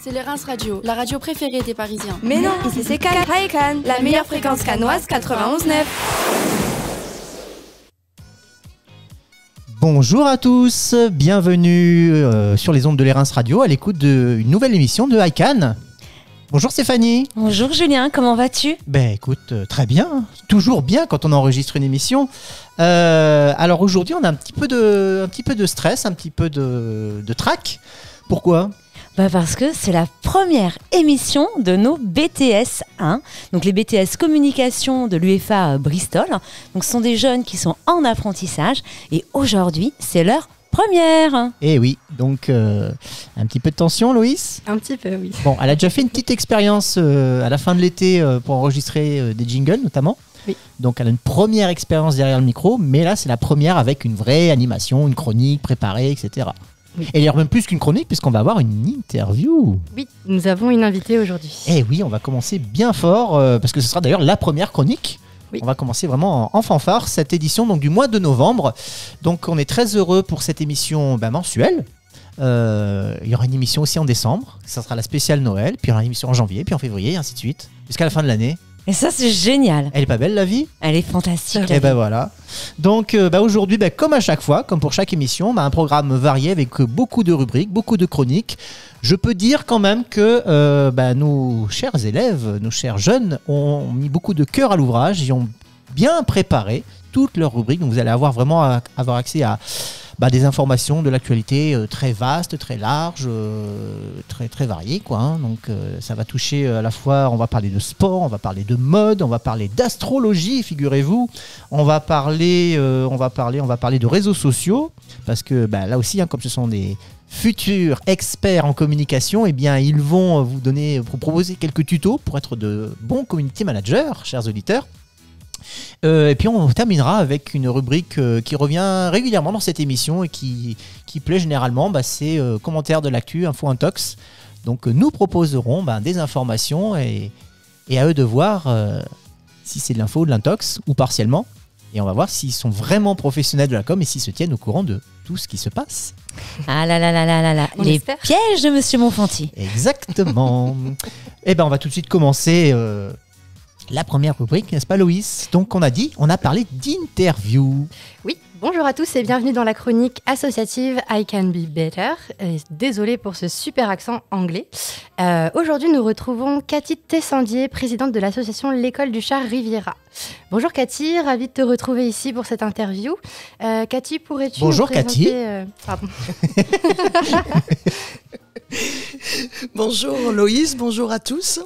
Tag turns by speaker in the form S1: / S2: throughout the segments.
S1: C'est les Reims Radio, la radio préférée des Parisiens.
S2: Mais non, ici c'est Cannes, la meilleure fréquence cannoise 91.9.
S3: Bonjour à tous, bienvenue sur les ondes de les Reims Radio à l'écoute d'une nouvelle émission de ICANN. Bonjour Stéphanie.
S2: Bonjour Julien, comment vas-tu ?
S3: Ben écoute, très bien, toujours bien quand on enregistre une émission. Alors aujourd'hui on a un petit peu de stress, un petit peu de trac. Pourquoi ?
S2: Parce que c'est la première émission de nos BTS 1, donc les BTS Communication de l'UEFA Bristol. Donc ce sont des jeunes qui sont en apprentissage et aujourd'hui c'est leur première.
S3: Eh oui, donc un petit peu de tension Loïs ?
S4: Un petit peu, oui.
S3: Bon, elle a déjà fait une petite expérience à la fin de l'été pour enregistrer des jingles notamment.
S4: Oui.
S3: Donc elle a une première expérience derrière le micro, mais là c'est la première avec une vraie animation, une chronique préparée, etc.
S4: Oui.
S3: Et il y a même plus qu'une chronique puisqu'on va avoir une interview.
S4: Oui, nous avons une invitée aujourd'hui.
S3: Eh oui, on va commencer bien fort parce que ce sera d'ailleurs la première chronique.
S4: Oui.
S3: On va commencer vraiment en fanfare cette édition donc, du mois de novembre. Donc on est très heureux pour cette émission mensuelle. Il y aura une émission aussi en décembre, ça sera la spéciale Noël, puis il y aura une émission en janvier, puis en février, et ainsi de suite, jusqu'à la fin de l'année.
S2: Et ça c'est génial.
S3: Elle est pas belle la vie ?
S2: Elle est fantastique.
S3: Et voilà. Donc aujourd'hui, comme à chaque fois, comme pour chaque émission, un programme varié avec beaucoup de rubriques, beaucoup de chroniques. Je peux dire quand même que nos chers élèves, nos chers jeunes ont mis beaucoup de cœur à l'ouvrage et ont bien préparé toutes leurs rubriques. Donc vous allez avoir accès à des informations de l'actualité très vastes, très larges, très, très variées, quoi, hein. Donc ça va toucher à la fois, on va parler de sport, on va parler de mode, on va parler d'astrologie, figurez-vous. On va parler de réseaux sociaux, parce que là aussi, comme ce sont des futurs experts en communication, ils vont vous proposer quelques tutos pour être de bons community managers, chers auditeurs. Et puis on terminera avec une rubrique qui revient régulièrement dans cette émission et qui plaît généralement, c'est commentaires de l'actu, info intox. Donc nous proposerons des informations et à eux de voir si c'est de l'info ou de l'intox ou partiellement. Et on va voir s'ils sont vraiment professionnels de la com et s'ils se tiennent au courant de tout ce qui se passe.
S2: Ah là là là là là là, les pièges de Monsieur Monfanti.
S3: Exactement. Et on va tout de suite commencer la première rubrique, n'est-ce pas Loïs ? Donc on a parlé d'interview.
S4: Oui, bonjour à tous et bienvenue dans la chronique associative I Can Be Better. Désolée pour ce super accent anglais. Aujourd'hui, nous retrouvons Cathy Tessandier, présidente de l'association L'École du Char Riviera. Bonjour Cathy, ravie de te retrouver ici pour cette interview. Cathy, pourrais-tu
S3: Bonjour
S4: nous présenter...
S3: Cathy.
S4: Pardon.
S5: Bonjour Loïs, bonjour à tous.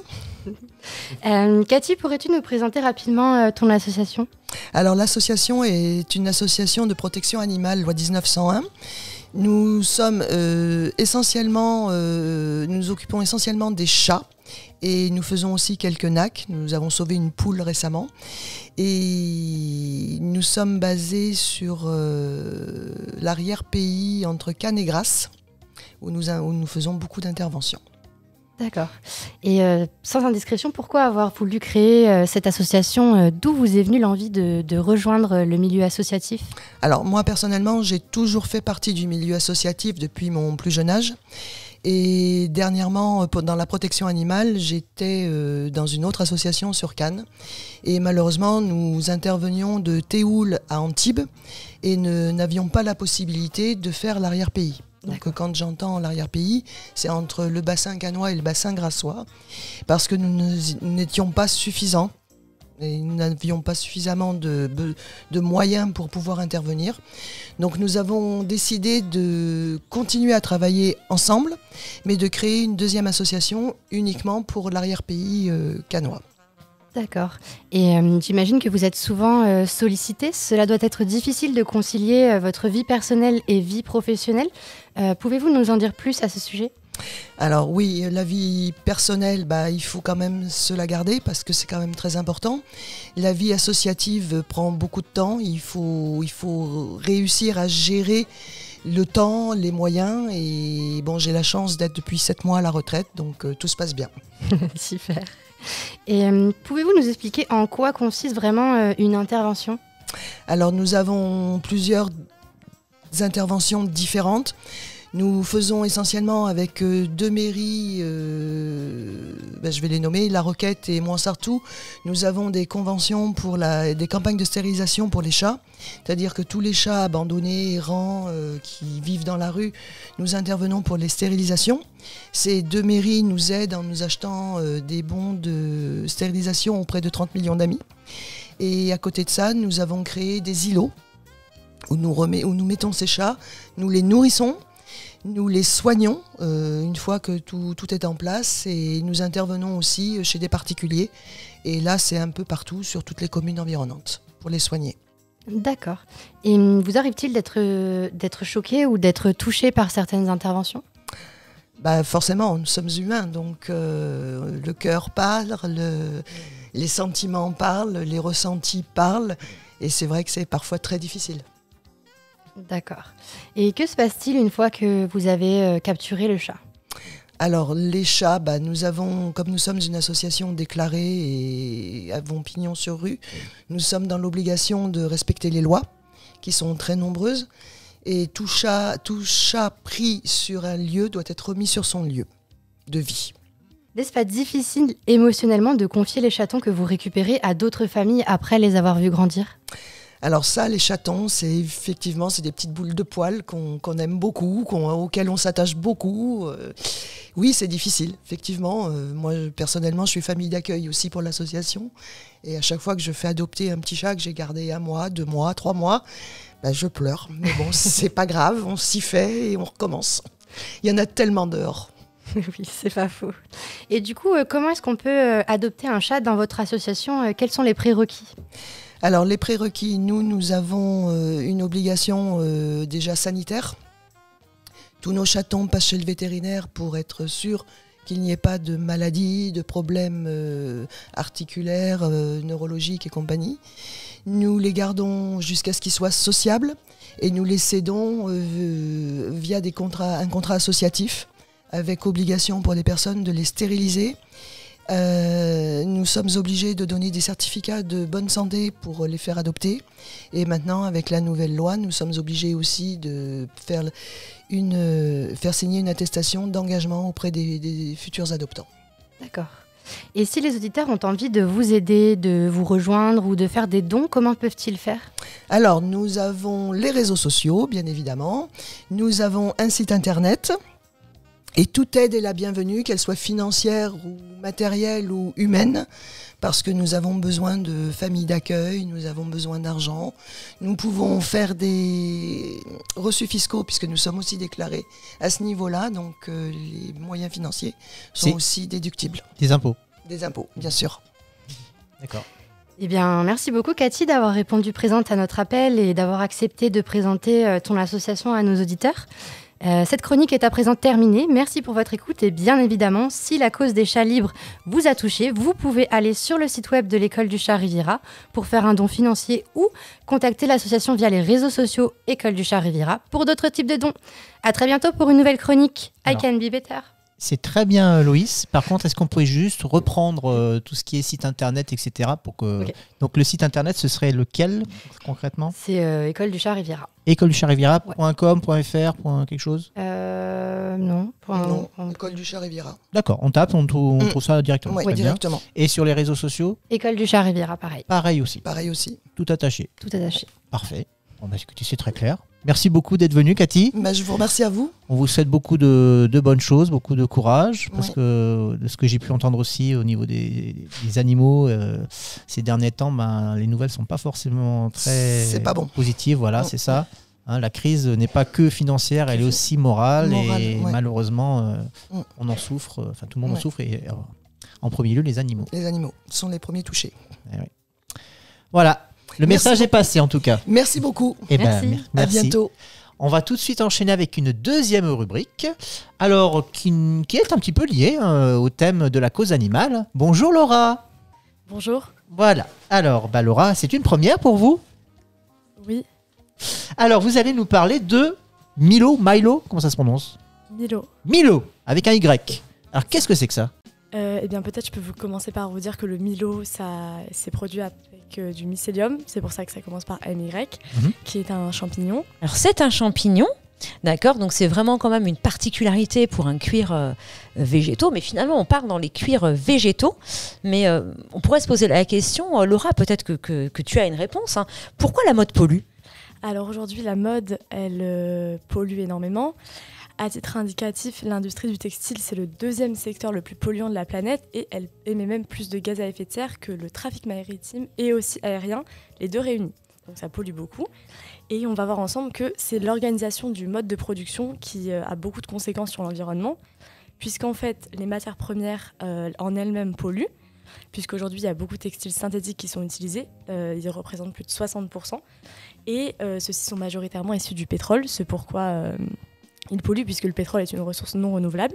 S4: Cathy, pourrais-tu nous présenter rapidement ton association ?
S5: Alors l'association est une association de protection animale, loi 1901. Nous sommes nous nous occupons essentiellement des chats et nous faisons aussi quelques nacs. Nous avons sauvé une poule récemment et nous sommes basés sur l'arrière-pays entre Cannes et Grasse où nous faisons beaucoup d'interventions.
S4: D'accord. Et sans indiscrétion, pourquoi avoir voulu créer cette association ? D'où vous est venue l'envie de rejoindre le milieu associatif ?
S5: Alors moi personnellement, j'ai toujours fait partie du milieu associatif depuis mon plus jeune âge. Et dernièrement, dans la protection animale, j'étais dans une autre association sur Cannes. Et malheureusement, nous intervenions de Théoul à Antibes et n'avions pas la possibilité de faire l'arrière-pays. Donc quand j'entends l'arrière-pays, c'est entre le bassin cannois et le bassin grassois, parce que nous n'étions pas suffisants et nous n'avions pas suffisamment de moyens pour pouvoir intervenir. Donc nous avons décidé de continuer à travailler ensemble, mais de créer une deuxième association uniquement pour l'arrière-pays cannois.
S4: D'accord. Et j'imagine que vous êtes souvent sollicité. Cela doit être difficile de concilier votre vie personnelle et vie professionnelle. Pouvez-vous nous en dire plus à ce sujet ?
S5: Alors oui, la vie personnelle, il faut quand même se la garder parce que c'est quand même très important. La vie associative prend beaucoup de temps. Il faut réussir à gérer le temps, les moyens. Et j'ai la chance d'être depuis 7 mois à la retraite, donc tout se passe bien.
S4: Super. Et pouvez-vous nous expliquer en quoi consiste vraiment une intervention ?
S5: Alors nous avons plusieurs interventions différentes. Nous faisons essentiellement avec 2 mairies, je vais les nommer, La Roquette et Moinsartou. Nous avons des conventions pour des campagnes de stérilisation pour les chats. C'est-à-dire que tous les chats abandonnés, errants, qui vivent dans la rue, nous intervenons pour les stérilisations. Ces 2 mairies nous aident en nous achetant des bons de stérilisation auprès de 30 millions d'amis. Et à côté de ça, nous avons créé des îlots où nous mettons ces chats, nous les nourrissons, nous les soignons une fois que tout est en place, et nous intervenons aussi chez des particuliers. Et là, c'est un peu partout sur toutes les communes environnantes pour les soigner.
S4: D'accord. Et vous arrive-t-il d'être choqué ou d'être touché par certaines interventions ?
S5: Forcément, nous sommes humains, donc le cœur parle, les sentiments parlent, les ressentis parlent, et c'est vrai que c'est parfois très difficile.
S4: D'accord. Et que se passe-t-il une fois que vous avez capturé le chat ?
S5: Alors, les chats, nous avons, comme nous sommes une association déclarée et avons pignon sur rue, nous sommes dans l'obligation de respecter les lois, qui sont très nombreuses. Et tout chat pris sur un lieu doit être remis sur son lieu de vie.
S4: N'est-ce pas difficile émotionnellement de confier les chatons que vous récupérez à d'autres familles après les avoir vus grandir ?
S5: Alors ça, les chatons, c'est des petites boules de poils qu'on aime beaucoup, auxquelles on s'attache beaucoup. Oui, c'est difficile, effectivement. Moi, personnellement, je suis famille d'accueil aussi pour l'association. Et à chaque fois que je fais adopter un petit chat que j'ai gardé 1 mois, 2 mois, 3 mois, je pleure. Mais bon, c'est pas grave, on s'y fait et on recommence. Il y en a tellement dehors.
S4: Oui, c'est pas faux. Et du coup, comment est-ce qu'on peut adopter un chat dans votre association ? Quels sont les prérequis ?
S5: Alors, les prérequis, nous avons une obligation déjà sanitaire. Tous nos chatons passent chez le vétérinaire pour être sûr qu'il n'y ait pas de maladies, de problèmes articulaires, neurologiques et compagnie. Nous les gardons jusqu'à ce qu'ils soient sociables et nous les cédons via un contrat associatif avec obligation pour les personnes de les stériliser. Nous sommes obligés de donner des certificats de bonne santé pour les faire adopter. Et maintenant, avec la nouvelle loi, nous sommes obligés aussi de faire signer une attestation d'engagement auprès des futurs adoptants.
S4: D'accord. Et si les auditeurs ont envie de vous aider, de vous rejoindre ou de faire des dons, comment peuvent-ils faire ?
S5: Alors, nous avons les réseaux sociaux, bien évidemment. Nous avons un site internet. Et toute aide est la bienvenue, qu'elle soit financière ou matérielle ou humaine, parce que nous avons besoin de familles d'accueil, nous avons besoin d'argent. Nous pouvons faire des reçus fiscaux, puisque nous sommes aussi déclarés à ce niveau-là, donc les moyens financiers sont aussi déductibles.
S3: Des impôts.
S5: Des impôts, bien sûr.
S3: D'accord.
S4: Eh bien, merci beaucoup Cathy d'avoir répondu présente à notre appel et d'avoir accepté de présenter ton association à nos auditeurs. Cette chronique est à présent terminée. Merci pour votre écoute et bien évidemment, si la cause des chats libres vous a touché, vous pouvez aller sur le site web de l'école du chat Riviera pour faire un don financier ou contacter l'association via les réseaux sociaux École du chat Riviera pour d'autres types de dons. À très bientôt pour une nouvelle chronique. I can be better.
S3: C'est très bien, Loïs. Par contre, est-ce qu'on pourrait juste reprendre tout ce qui est site internet, etc. pour que...
S4: Okay.
S3: Donc, le site internet, ce serait lequel, concrètement ?
S4: C'est École du chat Riviera.
S3: écoleducharriviera.com, .fr, quelque chose ?
S4: Non.
S5: Non, École du chat Riviera.
S3: D'accord, on tape, on trouve ça directement.
S5: Oui, directement.
S3: Et sur les réseaux sociaux ?
S4: École du chat Riviera, pareil.
S3: Pareil aussi.
S5: Pareil aussi.
S3: Tout attaché.
S4: Tout attaché.
S3: Parfait. Bon, écoutez, c'est très clair. Merci beaucoup d'être venu, Cathy.
S5: Je vous remercie à vous.
S3: On vous souhaite beaucoup de bonnes choses, beaucoup de courage, parce que de ce que j'ai pu entendre aussi au niveau des animaux, ces derniers temps, les nouvelles ne sont pas forcément très positives. Voilà, c'est ça. La crise n'est pas que financière, elle est aussi morale et malheureusement, on en souffre. Enfin, tout le monde en souffre et en premier lieu, les animaux.
S5: Les animaux sont les premiers touchés.
S3: Voilà. Le message est passé en tout cas.
S5: Merci beaucoup.
S3: Merci.
S5: À bientôt.
S3: On va tout de suite enchaîner avec une deuxième rubrique, alors qui est un petit peu liée au thème de la cause animale. Bonjour Laura.
S1: Bonjour.
S3: Voilà. Alors Laura, c'est une première pour vous ?
S1: Oui.
S3: Alors vous allez nous parler de Milo, comment ça se prononce ? Milo, avec un Y. Alors qu'est-ce que c'est que ça ?
S1: Eh bien, peut-être je peux commencer par vous dire que le Milo, ça c'est produit avec du mycélium. C'est pour ça que ça commence par MY, qui est un champignon.
S2: Alors, c'est un champignon. D'accord, donc c'est vraiment quand même une particularité pour un cuir végétaux, mais finalement on part dans les cuirs végétaux, mais on pourrait se poser la question, Laura, peut-être que tu as une réponse, hein. Pourquoi la mode pollue ?
S1: Alors aujourd'hui, la mode, elle pollue énormément. À titre indicatif, l'industrie du textile, c'est le 2e secteur le plus polluant de la planète et elle émet même plus de gaz à effet de serre que le trafic maritime et aussi aérien, les deux réunis. Donc ça pollue beaucoup. Et on va voir ensemble que c'est l'organisation du mode de production qui a beaucoup de conséquences sur l'environnement, puisqu'en fait, les matières premières en elles-mêmes polluent, puisqu'aujourd'hui, il y a beaucoup de textiles synthétiques qui sont utilisés. Ils représentent plus de 60%. Et ceux-ci sont majoritairement issus du pétrole. C'est pourquoi ils polluent, puisque le pétrole est une ressource non renouvelable.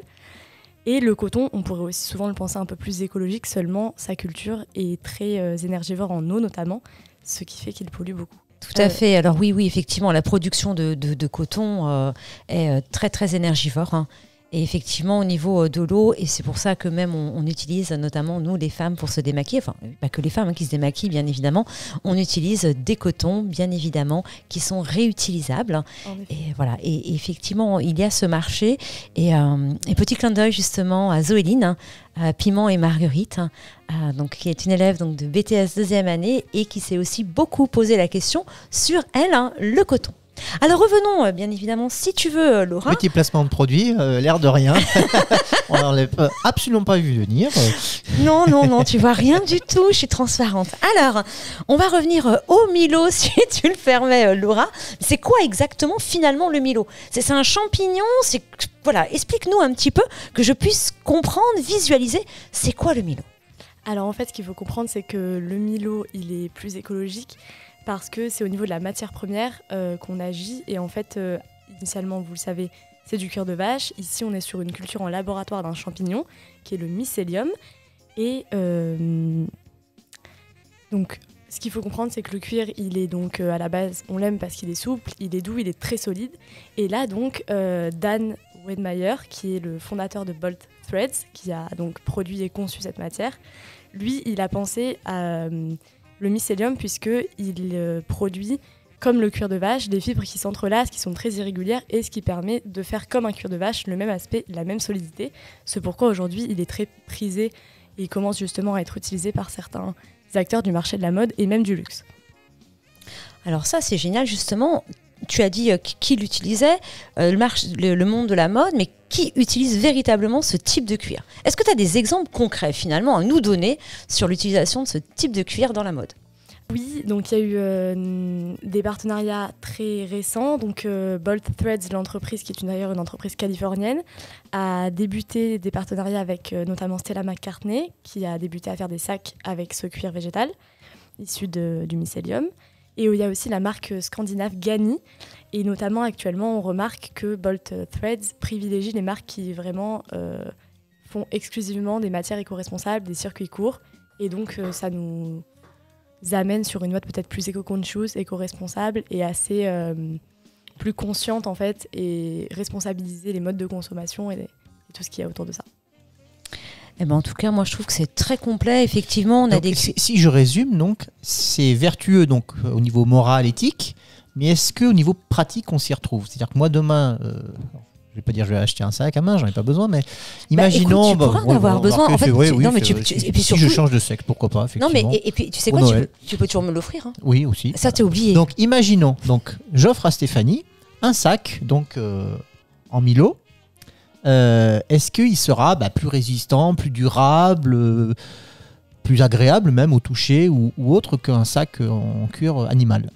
S1: Et le coton, on pourrait aussi souvent le penser un peu plus écologique, seulement sa culture est très énergivore en eau notamment, ce qui fait qu'il pollue beaucoup.
S2: Tout à fait. Alors oui, effectivement, la production de coton est très, très énergivore, hein. Et effectivement, au niveau de l'eau, et c'est pour ça que même on utilise, notamment nous les femmes, pour se démaquiller, enfin pas que les femmes qui se démaquillent, bien évidemment, on utilise des cotons, bien évidemment, qui sont réutilisables. Et voilà. Et effectivement, il y a ce marché. Et petit clin d'œil justement à Zoéline, Piment et Marguerite, donc, qui est une élève donc, de BTS 2e année et qui s'est aussi beaucoup posé la question sur elle, hein, le coton. Alors revenons bien évidemment, si tu veux, Laura.
S3: Petit placement de produit, l'air de rien. On n'en a absolument pas vu venir.
S2: Non, tu vois rien du tout, je suis transparente. Alors, on va revenir au Milo, si tu le permets, Laura. C'est quoi exactement finalement le Milo ? C'est un champignon, voilà, explique-nous un petit peu, que je puisse comprendre, visualiser, c'est quoi le Milo ?
S1: Alors en fait, ce qu'il faut comprendre, c'est que le Milo, il est plus écologique, parce que c'est au niveau de la matière première qu'on agit. Et en fait, initialement, vous le savez, c'est du cuir de vache. Ici, on est sur une culture en laboratoire d'un champignon, qui est le mycélium. Et donc, ce qu'il faut comprendre, c'est que le cuir, il est donc à la base, on l'aime parce qu'il est souple, il est doux, il est très solide. Et là, donc, Dan Wedmeyer, qui est le fondateur de Bolt Threads, qui a donc produit et conçu cette matière, lui, il a pensé à le mycélium, puisqu'il produit, comme le cuir de vache, des fibres qui s'entrelacent, qui sont très irrégulières, et ce qui permet de faire comme un cuir de vache, le même aspect, la même solidité. C'est pourquoi aujourd'hui, il est très prisé et il commence justement à être utilisé par certains acteurs du marché de la mode et même du luxe.
S2: Alors ça, c'est génial, justement. Tu as dit qui l'utilisait, le monde de la mode, mais qui utilise véritablement ce type de cuir ? Est-ce que tu as des exemples concrets finalement à nous donner sur l'utilisation de ce type de cuir dans la mode ?
S1: Oui, donc il y a eu des partenariats très récents. Donc Bolt Threads, l'entreprise qui est d'ailleurs une entreprise californienne, a débuté des partenariats avec notamment Stella McCartney, qui a débuté à faire des sacs avec ce cuir végétal issu du mycélium. Et il y a aussi la marque scandinave Ganni. Et notamment, actuellement, on remarque que Bolt Threads privilégie les marques qui vraiment font exclusivement des matières éco-responsables, des circuits courts. Et donc, ça nous amène sur une mode peut-être plus éco-conscious, éco-responsable et assez plus consciente, en fait, et responsabiliser les modes de consommation et tout ce qu'il y a autour de ça.
S2: Eh ben, en tout cas, moi, je trouve que c'est très complet. Effectivement, on a
S3: donc, si je résume, donc, c'est vertueux donc, au niveau moral, éthique, mais est-ce qu'au niveau pratique, on s'y retrouve ? C'est-à-dire que moi, demain, je ne vais pas dire que je vais acheter un sac à main, j'en ai pas besoin, mais imaginons...
S2: Écoute, tu pourras en avoir besoin. En fait,
S3: et puis surtout, je change de sexe, pourquoi pas, effectivement.
S2: Non, mais et puis, tu sais quoi, tu peux toujours me l'offrir. Hein.
S3: Oui, aussi.
S2: Ça, t'es oublié.
S3: Donc, imaginons, donc, j'offre à Stéphanie un sac donc, en Milo. Est-ce qu'il sera plus résistant, plus durable, plus agréable même au toucher ou autre qu'un sac en cuir animal ?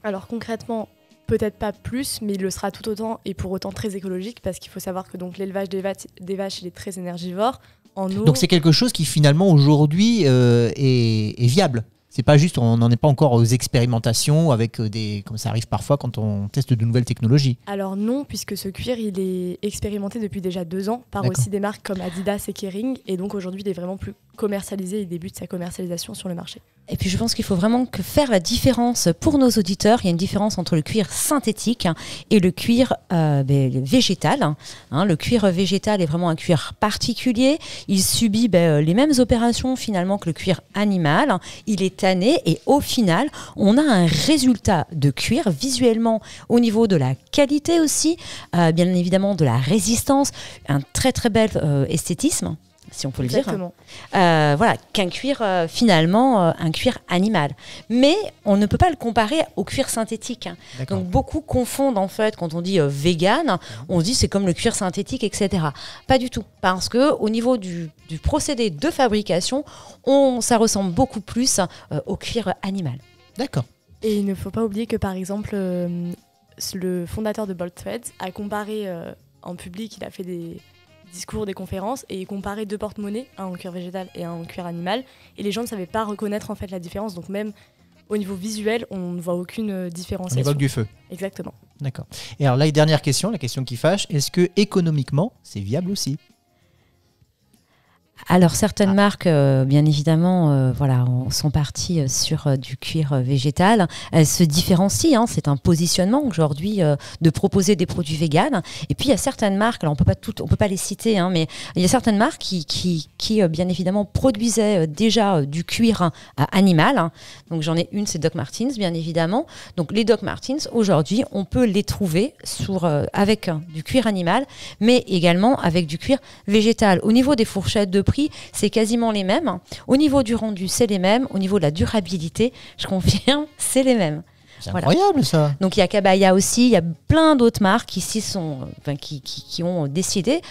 S1: Alors concrètement, peut-être pas plus, mais il le sera tout autant et pour autant très écologique, parce qu'il faut savoir que donc, l'élevage des vaches il est très énergivore. En eau.
S3: Donc c'est quelque chose qui finalement aujourd'hui est viable. C'est pas juste, on n'en est pas encore aux expérimentations avec comme ça arrive parfois quand on teste de nouvelles technologies.
S1: Alors non, puisque ce cuir, il est expérimenté depuis déjà 2 ans par
S3: D'accord.
S1: aussi des marques comme Adidas et Kering. Et donc aujourd'hui, il est vraiment plus commercialisé. Il débute sa commercialisation sur le marché.
S2: Et puis je pense qu'il faut vraiment faire la différence pour nos auditeurs. Il y a une différence entre le cuir synthétique et le cuir végétal. Le cuir végétal est vraiment un cuir particulier. Il subit les mêmes opérations finalement que le cuir animal. Il est tanné et au final, on a un résultat de cuir visuellement au niveau de la qualité aussi, bien évidemment de la résistance, un très très bel esthétisme, si on peut le
S1: Exactement.
S2: dire. Voilà, qu'un cuir, finalement, un cuir animal. Mais on ne peut pas le comparer au cuir synthétique.
S3: D'accord.
S2: Donc beaucoup confondent en fait, quand on dit vegan, on se dit c'est comme le cuir synthétique, etc. Pas du tout, parce qu'au niveau du procédé de fabrication, ça ressemble beaucoup plus au cuir animal.
S3: D'accord.
S1: Et il ne faut pas oublier que par exemple, le fondateur de Bold Threads a comparé en public, il a fait des discours, des conférences, et il comparait 2 porte-monnaies, un en cuir végétal et un en cuir animal, et les gens ne savaient pas reconnaître en fait la différence, donc même au niveau visuel, on ne voit aucune
S3: On
S1: différenciation.
S3: évoque du feu.
S1: Exactement.
S3: D'accord. Et alors là, la dernière question, la question qui fâche, est-ce que économiquement, c'est viable aussi?
S2: Alors certaines marques, bien évidemment, sont parties sur du cuir végétal. Elles se différencient, c'est un positionnement aujourd'hui de proposer des produits véganes. Et puis il y a certaines marques, alors on peut pas les citer, mais il y a certaines marques qui bien évidemment produisaient déjà du cuir animal. Donc j'en ai une, c'est Doc Martens, bien évidemment. Donc les Doc Martens, aujourd'hui, on peut les trouver avec du cuir animal, mais également avec du cuir végétal. Au niveau des fourchettes de prix, c'est quasiment les mêmes. Au niveau du rendu, c'est les mêmes. Au niveau de la durabilité, je confirme, c'est les mêmes.
S3: C'est incroyable ça.
S2: Donc il y a Kabaya aussi, il y a plein d'autres marques qui ont décidé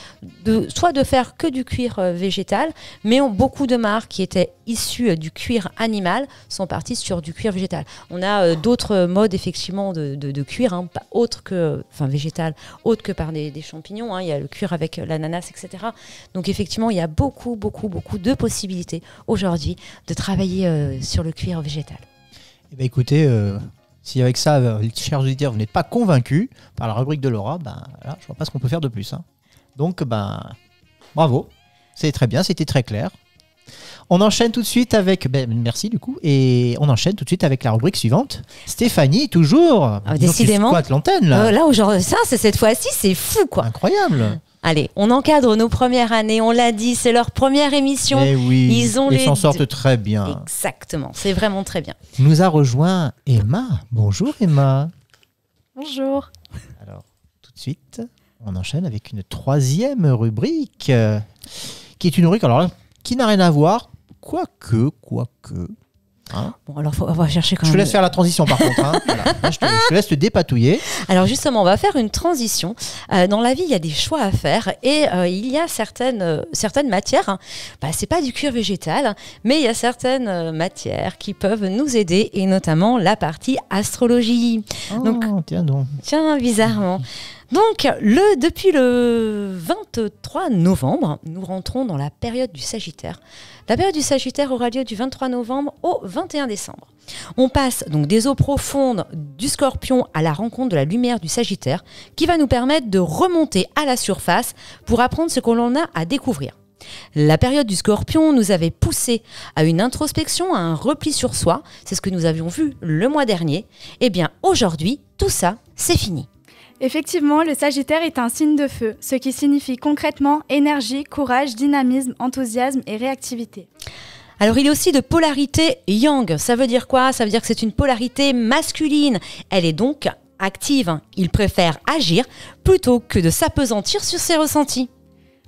S2: soit de faire que du cuir végétal, mais beaucoup de marques qui étaient issues du cuir animal sont parties sur du cuir végétal. On a d'autres modes effectivement de cuir, pas végétal, autre que par des champignons. Il y a le cuir avec l'ananas, etc. Donc effectivement, il y a beaucoup de possibilités aujourd'hui de travailler sur le cuir végétal.
S3: Eh bien, écoutez, si avec ça, chers auditeurs, vous n'êtes pas convaincus par la rubrique de Laura, là, je ne vois pas ce qu'on peut faire de plus. Donc, bravo. C'est très bien, c'était très clair. On enchaîne tout de suite avec... merci du coup. Et on enchaîne tout de suite avec la rubrique suivante. Stéphanie, toujours.
S2: Décidément.
S3: Tu squattes l'antenne, là.
S2: Là, aujourd'hui, cette fois-ci, c'est fou, quoi.
S3: Incroyable.
S2: Allez, on encadre nos premières années, on l'a dit, c'est leur première émission.
S3: Eh oui,
S2: ils
S3: s'en sortent très bien.
S2: Exactement, c'est vraiment très bien.
S3: Nous a rejoint Emma. Bonjour Emma.
S1: Bonjour.
S3: Alors, tout de suite, on enchaîne avec une 3e rubrique, qui est une rubrique qui n'a rien à voir, quoique.
S2: Bon, alors on va chercher quand même.
S3: Je te laisse faire la transition par contre. Voilà. Je te laisse te dépatouiller.
S2: Alors justement, on va faire une transition. Dans la vie, il y a des choix à faire et il y a certaines matières. C'est pas du cuir végétal, mais il y a certaines matières qui peuvent nous aider et notamment la partie astrologie. Tiens, bizarrement. Donc, depuis le 23 novembre, nous rentrons dans la période du Sagittaire. La période du Sagittaire aura lieu du 23 novembre au 21 décembre. On passe donc des eaux profondes du Scorpion à la rencontre de la lumière du Sagittaire, qui va nous permettre de remonter à la surface pour apprendre ce que l'on a à découvrir. La période du Scorpion nous avait poussé à une introspection, à un repli sur soi. C'est ce que nous avions vu le mois dernier. Eh bien, aujourd'hui, tout ça, c'est fini.
S6: Effectivement, le Sagittaire est un signe de feu, ce qui signifie concrètement énergie, courage, dynamisme, enthousiasme et réactivité.
S2: Alors il est aussi de polarité yang. Ça veut dire quoi? Ça veut dire que c'est une polarité masculine. Elle est donc active. Il préfère agir plutôt que de s'appesantir sur ses ressentis.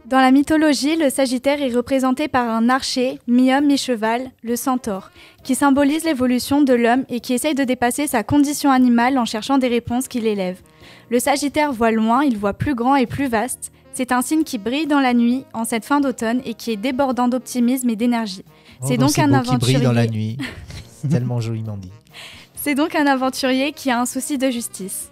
S6: Dans la mythologie, le Sagittaire est représenté par un archer, mi-homme, mi-cheval, le centaure, qui symbolise l'évolution de l'homme et qui essaye de dépasser sa condition animale en cherchant des réponses qui l'élèvent. Le Sagittaire voit loin, il voit plus grand et plus vaste. C'est un signe qui brille dans la nuit, en cette fin d'automne, et qui est débordant d'optimisme et d'énergie.
S3: C'est donc un aventurier qui brille dans la nuit. C'est tellement joliment dit.
S6: C'est donc un aventurier qui a un souci de justice.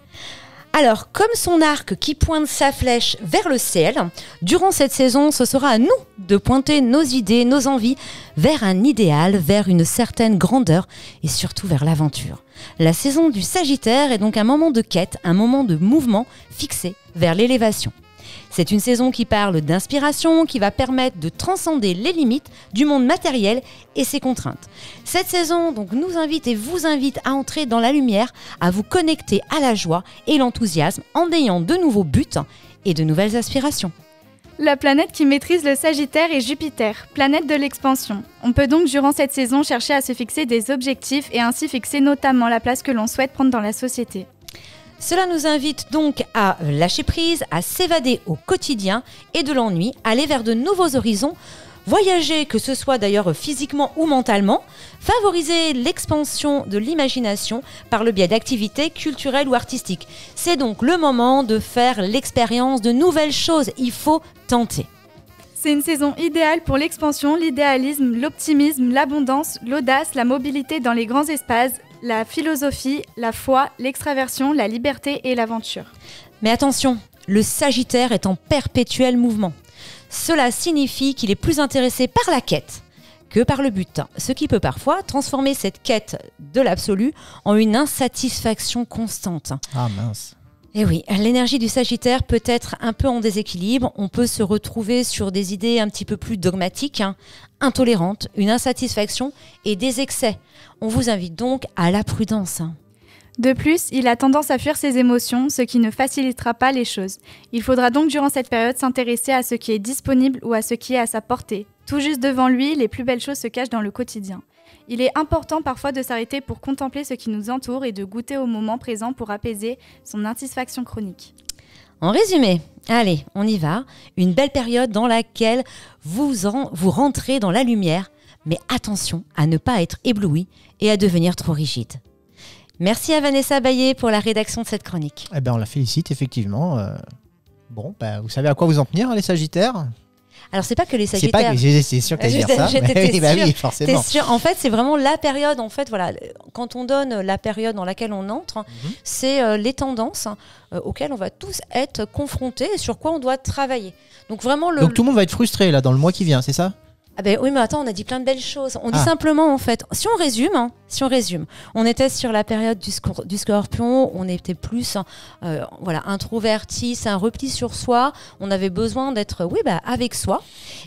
S2: Alors, comme son arc qui pointe sa flèche vers le ciel, durant cette saison, ce sera à nous de pointer nos idées, nos envies vers un idéal, vers une certaine grandeur et surtout vers l'aventure. La saison du Sagittaire est donc un moment de quête, un moment de mouvement fixé vers l'élévation. C'est une saison qui parle d'inspiration, qui va permettre de transcender les limites du monde matériel et ses contraintes. Cette saison donc, nous invite et vous invite à entrer dans la lumière, à vous connecter à la joie et l'enthousiasme en ayant de nouveaux buts et de nouvelles aspirations.
S6: La planète qui maîtrise le Sagittaire est Jupiter, planète de l'expansion. On peut donc durant cette saison chercher à se fixer des objectifs et ainsi fixer notamment la place que l'on souhaite prendre dans la société.
S2: Cela nous invite donc à lâcher prise, à s'évader au quotidien et de l'ennui, aller vers de nouveaux horizons, voyager, que ce soit d'ailleurs physiquement ou mentalement, favoriser l'expansion de l'imagination par le biais d'activités culturelles ou artistiques. C'est donc le moment de faire l'expérience de nouvelles choses, il faut tenter.
S6: C'est une saison idéale pour l'expansion, l'idéalisme, l'optimisme, l'abondance, l'audace, la mobilité dans les grands espaces, la philosophie, la foi, l'extraversion, la liberté et l'aventure.
S2: Mais attention, le Sagittaire est en perpétuel mouvement. Cela signifie qu'il est plus intéressé par la quête que par le but, ce qui peut parfois transformer cette quête de l'absolu en une insatisfaction constante.
S3: Ah mince.
S2: Et oui, l'énergie du Sagittaire peut être un peu en déséquilibre, on peut se retrouver sur des idées un petit peu plus dogmatiques, intolérantes, une insatisfaction et des excès. On vous invite donc à la prudence.
S6: De plus, il a tendance à fuir ses émotions, ce qui ne facilitera pas les choses. Il faudra donc durant cette période s'intéresser à ce qui est disponible ou à ce qui est à sa portée. Tout juste devant lui, les plus belles choses se cachent dans le quotidien. Il est important parfois de s'arrêter pour contempler ce qui nous entoure et de goûter au moment présent pour apaiser son insatisfaction chronique.
S2: En résumé, allez, on y va. Une belle période dans laquelle vous rentrez dans la lumière, mais attention à ne pas être ébloui et à devenir trop rigide. Merci à Vanessa Baillet pour la rédaction de cette chronique.
S3: Eh ben, on la félicite, effectivement. Bon, vous savez à quoi vous en tenir, les Sagittaires?
S2: Alors, c'est pas que les Sagittaires.
S3: C'est sûr qu'elle dire ça. Oui, forcément.
S2: T'es sûr. En fait, c'est vraiment la période. En fait, voilà, quand on donne la période dans laquelle on entre, c'est les tendances auxquelles on va tous être confrontés et sur quoi on doit travailler. Donc, vraiment,
S3: Donc, tout le monde va être frustré là, dans le mois qui vient, c'est ça?
S2: Ah ben oui, mais attends, on a dit plein de belles choses. On dit simplement, en fait, si on résume, on était sur la période du Scorpion, on était plus introverti, c'est un repli sur soi, on avait besoin d'être avec soi.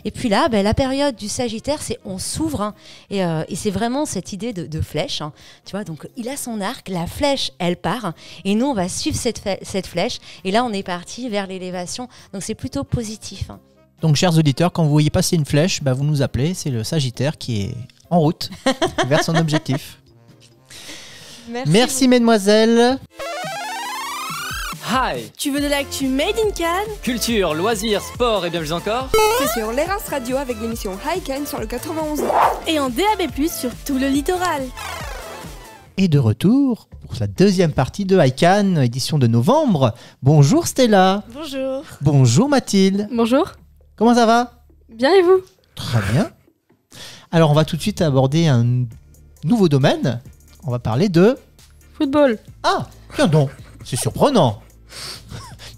S2: Et puis là, la période du Sagittaire, c'est on s'ouvre, et c'est vraiment cette idée de flèche. Tu vois, donc il a son arc, la flèche, elle part, et nous, on va suivre cette flèche, et là, on est parti vers l'élévation. Donc c'est plutôt positif.
S3: Donc, chers auditeurs, quand vous voyez passer une flèche, vous nous appelez. C'est le Sagittaire qui est en route vers son objectif. Merci mesdemoiselles.
S7: Hi.
S8: Tu veux de l'actu Made in Cannes?
S7: Culture, loisirs, sport et bien plus encore?
S8: C'est sur l'Erens Radio avec l'émission High Cannes sur le 91. Et en DAB+, sur tout le littoral.
S3: Et de retour pour la deuxième partie de ICANN, édition de novembre. Bonjour Stella.
S8: Bonjour.
S3: Bonjour Mathilde.
S9: Bonjour.
S3: Comment ça va?
S9: Bien et vous?
S3: Très bien. Alors on va tout de suite aborder un nouveau domaine. On va parler de...
S9: Football.
S3: Ah, tiens donc, c'est surprenant.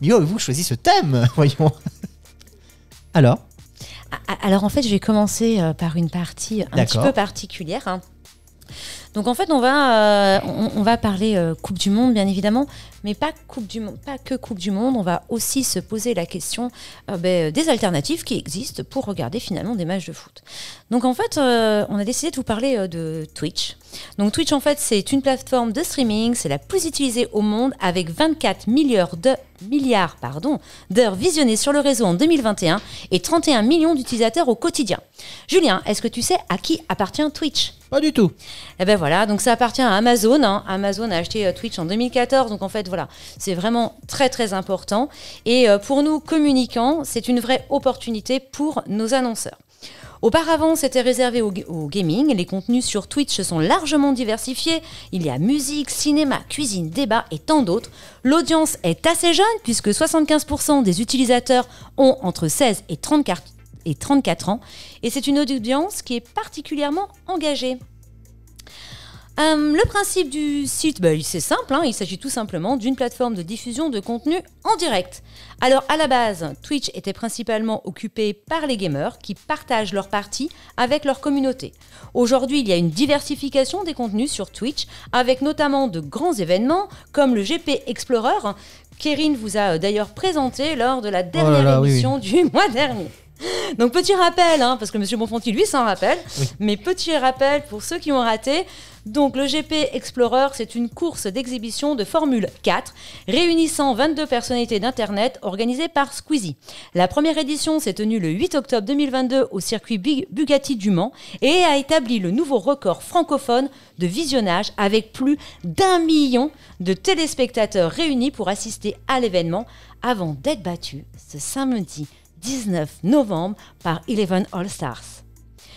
S3: Mais avez-vous choisi ce thème? Voyons. Alors
S2: en fait, je vais commencer par une partie un petit peu particulière. Donc en fait, on va parler Coupe du Monde, bien évidemment, mais pas que Coupe du Monde. On va aussi se poser la question des alternatives qui existent pour regarder finalement des matchs de foot. Donc en fait, on a décidé de vous parler de Twitch. Donc Twitch, en fait, c'est une plateforme de streaming, c'est la plus utilisée au monde avec 24 milliards d'heures visionnées sur le réseau en 2021 et 31 millions d'utilisateurs au quotidien. Julien, est-ce que tu sais à qui appartient Twitch?
S3: Pas du tout.
S2: Eh ben voilà, donc ça appartient à Amazon. Amazon a acheté Twitch en 2014, donc en fait voilà, c'est vraiment très très important. Et pour nous communicants, c'est une vraie opportunité pour nos annonceurs. Auparavant, c'était réservé au gaming. Les contenus sur Twitch se sont largement diversifiés. Il y a musique, cinéma, cuisine, débat et tant d'autres. L'audience est assez jeune puisque 75% des utilisateurs ont entre 16 et 34 ans. Et c'est une audience qui est particulièrement engagée. Le principe du site, c'est simple, il s'agit tout simplement d'une plateforme de diffusion de contenu en direct. Alors à la base, Twitch était principalement occupé par les gamers qui partagent leurs parties avec leur communauté. Aujourd'hui, il y a une diversification des contenus sur Twitch, avec notamment de grands événements comme le GP Explorer, qu'Erin vous a d'ailleurs présenté lors de la dernière émission du mois dernier. Donc petit rappel, parce que M. Bonfanti lui s'en rappelle, mais petit rappel pour ceux qui ont raté. Donc le GP Explorer, c'est une course d'exhibition de Formule 4 réunissant 22 personnalités d'Internet organisée par Squeezie. La première édition s'est tenue le 8 octobre 2022 au circuit Bugatti du Mans et a établi le nouveau record francophone de visionnage avec plus d'1 million de téléspectateurs réunis pour assister à l'événement avant d'être battu ce samedi 19 novembre par Eleven All Stars.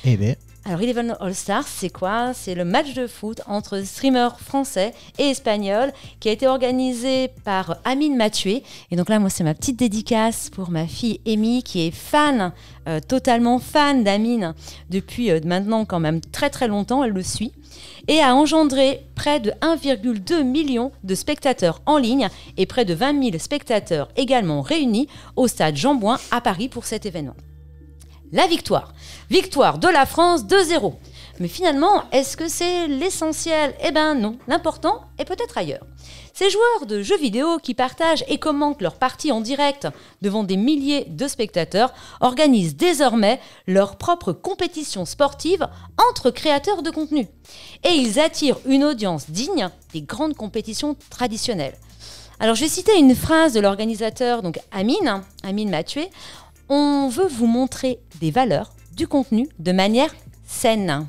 S3: Eh bien.
S2: Alors Eleven All Stars, c'est quoi ? C'est le match de foot entre streamers français et espagnols qui a été organisé par Amine Mathieu. Et donc là, moi, c'est ma petite dédicace pour ma fille Amy qui est fan, totalement fan d'Amine depuis maintenant quand même très très longtemps, elle le suit. Et a engendré près de 1,2 million de spectateurs en ligne et près de 20 000 spectateurs également réunis au stade Jean-Bouin à Paris pour cet événement. La victoire de la France 2-0. Mais finalement, est-ce que c'est l'essentiel ? Eh ben non, l'important est peut-être ailleurs. Ces joueurs de jeux vidéo qui partagent et commentent leurs parties en direct devant des milliers de spectateurs organisent désormais leur propre compétition sportive entre créateurs de contenu. Et ils attirent une audience digne des grandes compétitions traditionnelles. Alors je vais citer une phrase de l'organisateur, donc Amine Mathieu. On veut vous montrer des valeurs, du contenu de manière saine.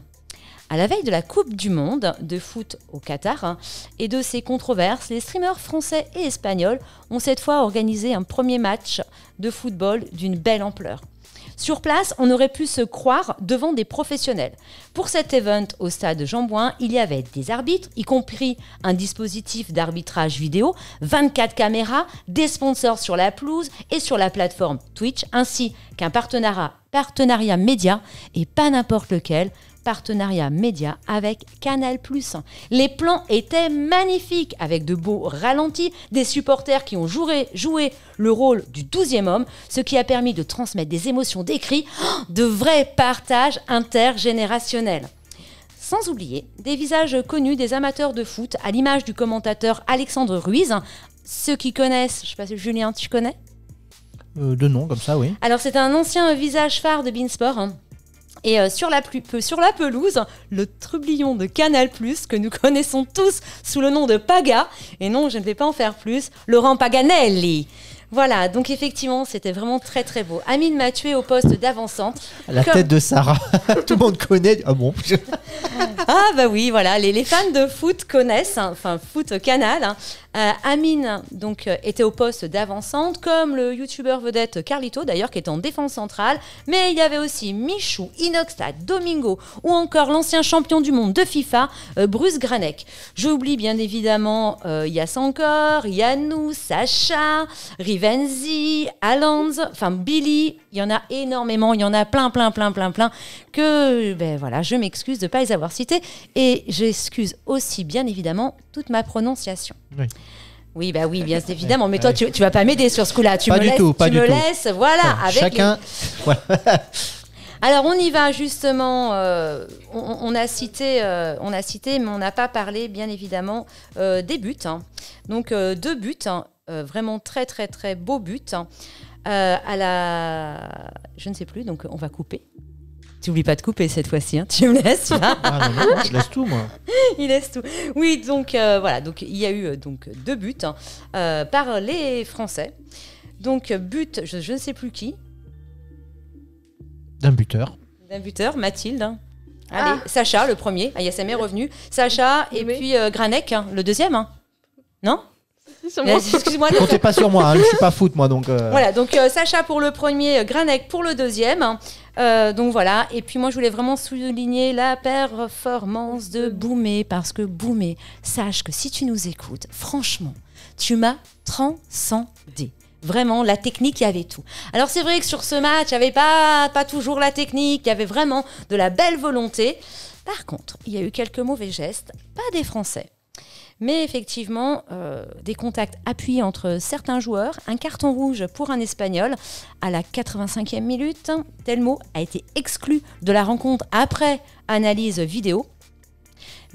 S2: À la veille de la Coupe du Monde de foot au Qatar et de ses controverses, les streamers français et espagnols ont cette fois organisé un premier match de football d'une belle ampleur. Sur place, on aurait pu se croire devant des professionnels. Pour cet event au stade Jean-Bouin, il y avait des arbitres, y compris un dispositif d'arbitrage vidéo, 24 caméras, des sponsors sur la pelouse et sur la plateforme Twitch, ainsi qu'un partenariat média, et pas n'importe lequel, partenariat média avec Canal+. Les plans étaient magnifiques, avec de beaux ralentis, des supporters qui ont joué le rôle du 12e homme, ce qui a permis de transmettre des émotions, des cris, de vrais partages intergénérationnels. Sans oublier des visages connus des amateurs de foot, à l'image du commentateur Alexandre Ruiz. Ceux qui connaissent, je ne sais pas si Julien, tu connais ?
S3: De nom, comme ça, oui.
S2: Alors c'est un ancien visage phare de Beansport. Et sur la pelouse, le trublion de Canal+, que nous connaissons tous sous le nom de Paga, et non, je ne vais pas en faire plus, Laurent Paganelli. Voilà, donc effectivement, c'était vraiment très très beau. Amine Mathieu au poste d'avant-centre.
S3: La tête de Sarah, tout le monde connaît. Ah bon.
S2: Ah bah oui, voilà, les fans de foot connaissent, foot Canal. Amine donc était au poste d'avant-centre, comme le youtubeur vedette Carlito d'ailleurs, qui était en défense centrale. Mais il y avait aussi Michou, Inoxtag, Domingo ou encore l'ancien champion du monde de FIFA, Bruce Granek. J'oublie bien évidemment Yass encore, Yannou, Sacha, Rivenzi, Alanz, Billy. Il y en a énormément, il y en a plein que voilà, je m'excuse de ne pas les avoir cités et j'excuse aussi bien évidemment toute ma prononciation. Oui, bien évidemment, mais toi tu vas pas m'aider sur ce coup-là, tu me laisses, voilà, avec
S3: chacun. Voilà.
S2: Alors on y va justement, on a cité, mais on n'a pas parlé bien évidemment des buts. Donc 2 buts, vraiment très très très beaux buts. À la... Je ne sais plus, donc on va couper. Tu n'oublies pas de couper cette fois-ci, tu me laisses pas.
S3: Non, je laisse tout, moi.
S2: Il laisse tout. Oui, donc voilà, donc il y a eu 2 buts par les Français. Donc but, je ne sais plus qui.
S3: D'un buteur,
S2: Mathilde. Allez, Sacha, le premier. ASM est revenu. Sacha, et puis Granek, le deuxième. Non ? Excuse-moi.
S3: Comptez pas sur moi, je suis pas foot moi donc.
S2: Voilà, donc Sacha pour le premier, Granek pour le deuxième. Donc voilà, et puis moi je voulais vraiment souligner la performance de Boumé, parce que Boumé, sache que si tu nous écoutes, franchement, tu m'as transcendé. Vraiment, la technique, il y avait tout. Alors c'est vrai que sur ce match, il n'y avait pas toujours la technique, il y avait vraiment de la belle volonté. Par contre, il y a eu quelques mauvais gestes, pas des Français. Mais effectivement, des contacts appuyés entre certains joueurs, un carton rouge pour un Espagnol à la 85e minute. Telmo a été exclu de la rencontre après analyse vidéo.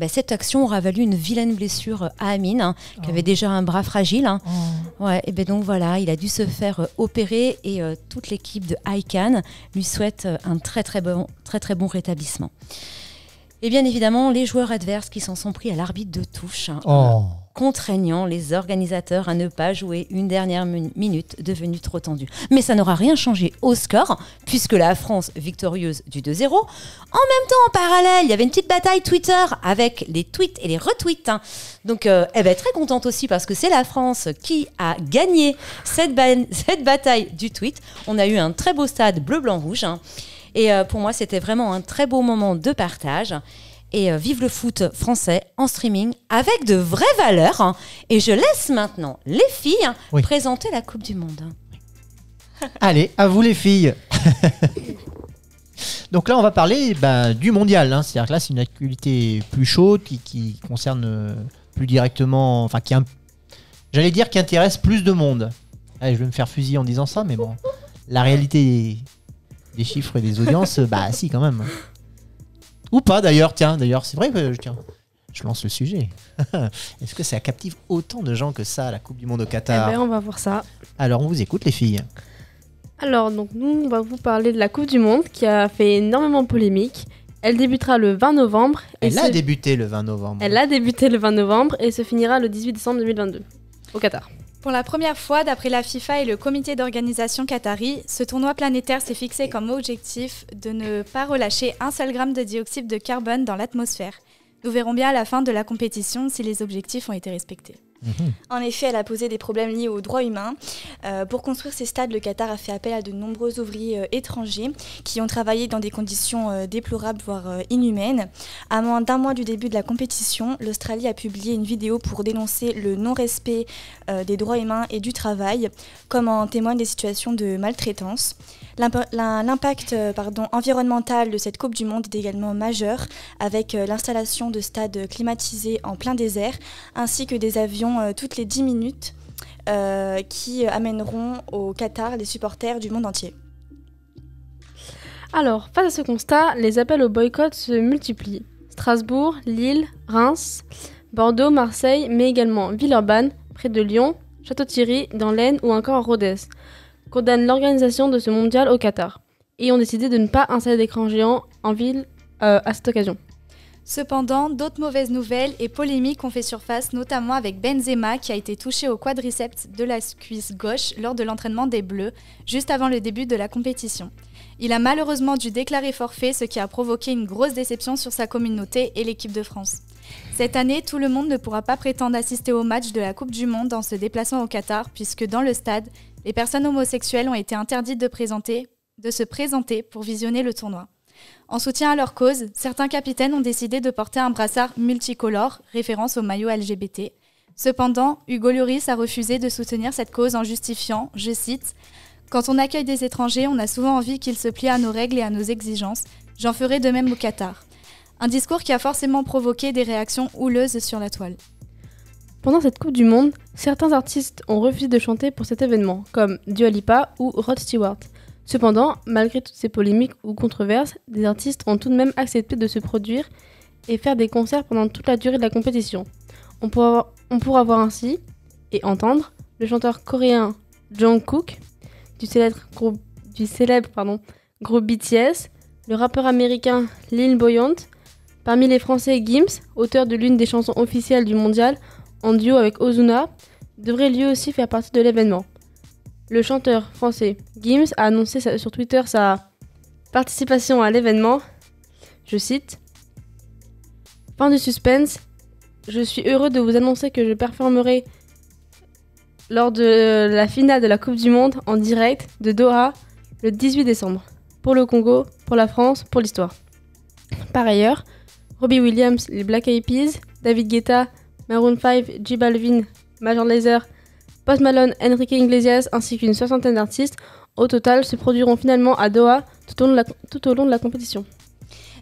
S2: Cette action aura valu une vilaine blessure à Amine, qui avait déjà un bras fragile. Ouais, et donc voilà, il a dû se faire opérer et toute l'équipe de ICANN lui souhaite un très bon rétablissement. Et bien évidemment, les joueurs adverses qui s'en sont pris à l'arbitre de touche, contraignant les organisateurs à ne pas jouer une dernière minute devenue trop tendue. Mais ça n'aura rien changé au score, puisque la France victorieuse du 2-0. En même temps, en parallèle, il y avait une petite bataille Twitter avec les tweets et les retweets. Donc, très contente aussi parce que c'est la France qui a gagné cette bataille du tweet. On a eu un très beau stade bleu-blanc-rouge. Et pour moi, c'était vraiment un très beau moment de partage. Et vive le foot français en streaming avec de vraies valeurs. Et je laisse maintenant les filles présenter la Coupe du Monde.
S3: Allez, à vous les filles. Donc là, on va parler du mondial. C'est-à-dire que là, c'est une actualité plus chaude qui concerne plus directement... Enfin, j'allais dire qui intéresse plus de monde. Allez, je vais me faire fusiller en disant ça, mais bon. La réalité des chiffres et des audiences, si, quand même. Ou pas d'ailleurs, c'est vrai que je lance le sujet. Est-ce que ça captive autant de gens que ça, la Coupe du Monde au Qatar ?
S9: On va voir ça.
S3: Alors, on vous écoute, les filles.
S9: Alors, donc nous, on va vous parler de la Coupe du Monde qui a fait énormément de polémique. Elle débutera le 20 novembre.
S3: Elle a débuté le 20 novembre.
S9: Elle a débuté le 20 novembre et se finira le 18 décembre 2022 au Qatar.
S6: Pour la première fois, d'après la FIFA et le comité d'organisation qatari, ce tournoi planétaire s'est fixé comme objectif de ne pas relâcher un seul gramme de dioxyde de carbone dans l'atmosphère. Nous verrons bien à la fin de la compétition si les objectifs ont été respectés.
S10: En effet, elle a posé des problèmes liés aux droits humains. Pour construire ces stades, le Qatar a fait appel à de nombreux ouvriers étrangers qui ont travaillé dans des conditions déplorables, voire inhumaines. À moins d'un mois du début de la compétition, l'Australie a publié une vidéo pour dénoncer le non-respect des droits humains et du travail, comme en témoignent des situations de maltraitance. L'impact environnemental de cette Coupe du Monde est également majeur, avec l'installation de stades climatisés en plein désert, ainsi que des avions toutes les 10 minutes qui amèneront au Qatar les supporters du monde entier.
S9: Alors, face à ce constat, les appels au boycott se multiplient. Strasbourg, Lille, Reims, Bordeaux, Marseille, mais également Villeurbanne, près de Lyon, Château-Thierry, dans l'Aisne ou encore Rodez, condamnent l'organisation de ce mondial au Qatar et ont décidé de ne pas installer d'écran géant en ville à cette occasion.
S6: Cependant, d'autres mauvaises nouvelles et polémiques ont fait surface, notamment avec Benzema qui a été touché au quadriceps de la cuisse gauche lors de l'entraînement des Bleus, juste avant le début de la compétition. Il a malheureusement dû déclarer forfait, ce qui a provoqué une grosse déception sur sa communauté et l'équipe de France. Cette année, tout le monde ne pourra pas prétendre assister au match de la Coupe du Monde en se déplaçant au Qatar, puisque dans le stade, les personnes homosexuelles ont été interdites de se présenter pour visionner le tournoi. En soutien à leur cause, certains capitaines ont décidé de porter un brassard multicolore, référence au maillot LGBT. Cependant, Hugo Lloris a refusé de soutenir cette cause en justifiant, je cite, « Quand on accueille des étrangers, on a souvent envie qu'ils se plient à nos règles et à nos exigences. J'en ferai de même au Qatar. » Un discours qui a forcément provoqué des réactions houleuses sur la toile.
S9: Pendant cette Coupe du Monde, certains artistes ont refusé de chanter pour cet événement, comme Dua Lipa ou Rod Stewart. Cependant, malgré toutes ces polémiques ou controverses, des artistes ont tout de même accepté de se produire et faire des concerts pendant toute la durée de la compétition. On pourra voir ainsi et entendre le chanteur coréen Jungkook, du célèbre groupe BTS, le rappeur américain Lil Boyant, parmi les Français Gims, auteur de l'une des chansons officielles du mondial, en duo avec Ozuna, devrait lui aussi faire partie de l'événement. Le chanteur français Gims a annoncé sur Twitter sa participation à l'événement. Je cite « Fin du suspense, je suis heureux de vous annoncer que je performerai lors de la finale de la Coupe du Monde en direct de Doha le 18 décembre. Pour le Congo, pour la France, pour l'histoire. » Par ailleurs, Robbie Williams, les Black Eyed Peas, David Guetta, Maroon 5, J Balvin, Major Lazer, Post Malone, Enrique Iglesias ainsi qu'une soixantaine d'artistes au total se produiront finalement à Doha tout au long de la compétition.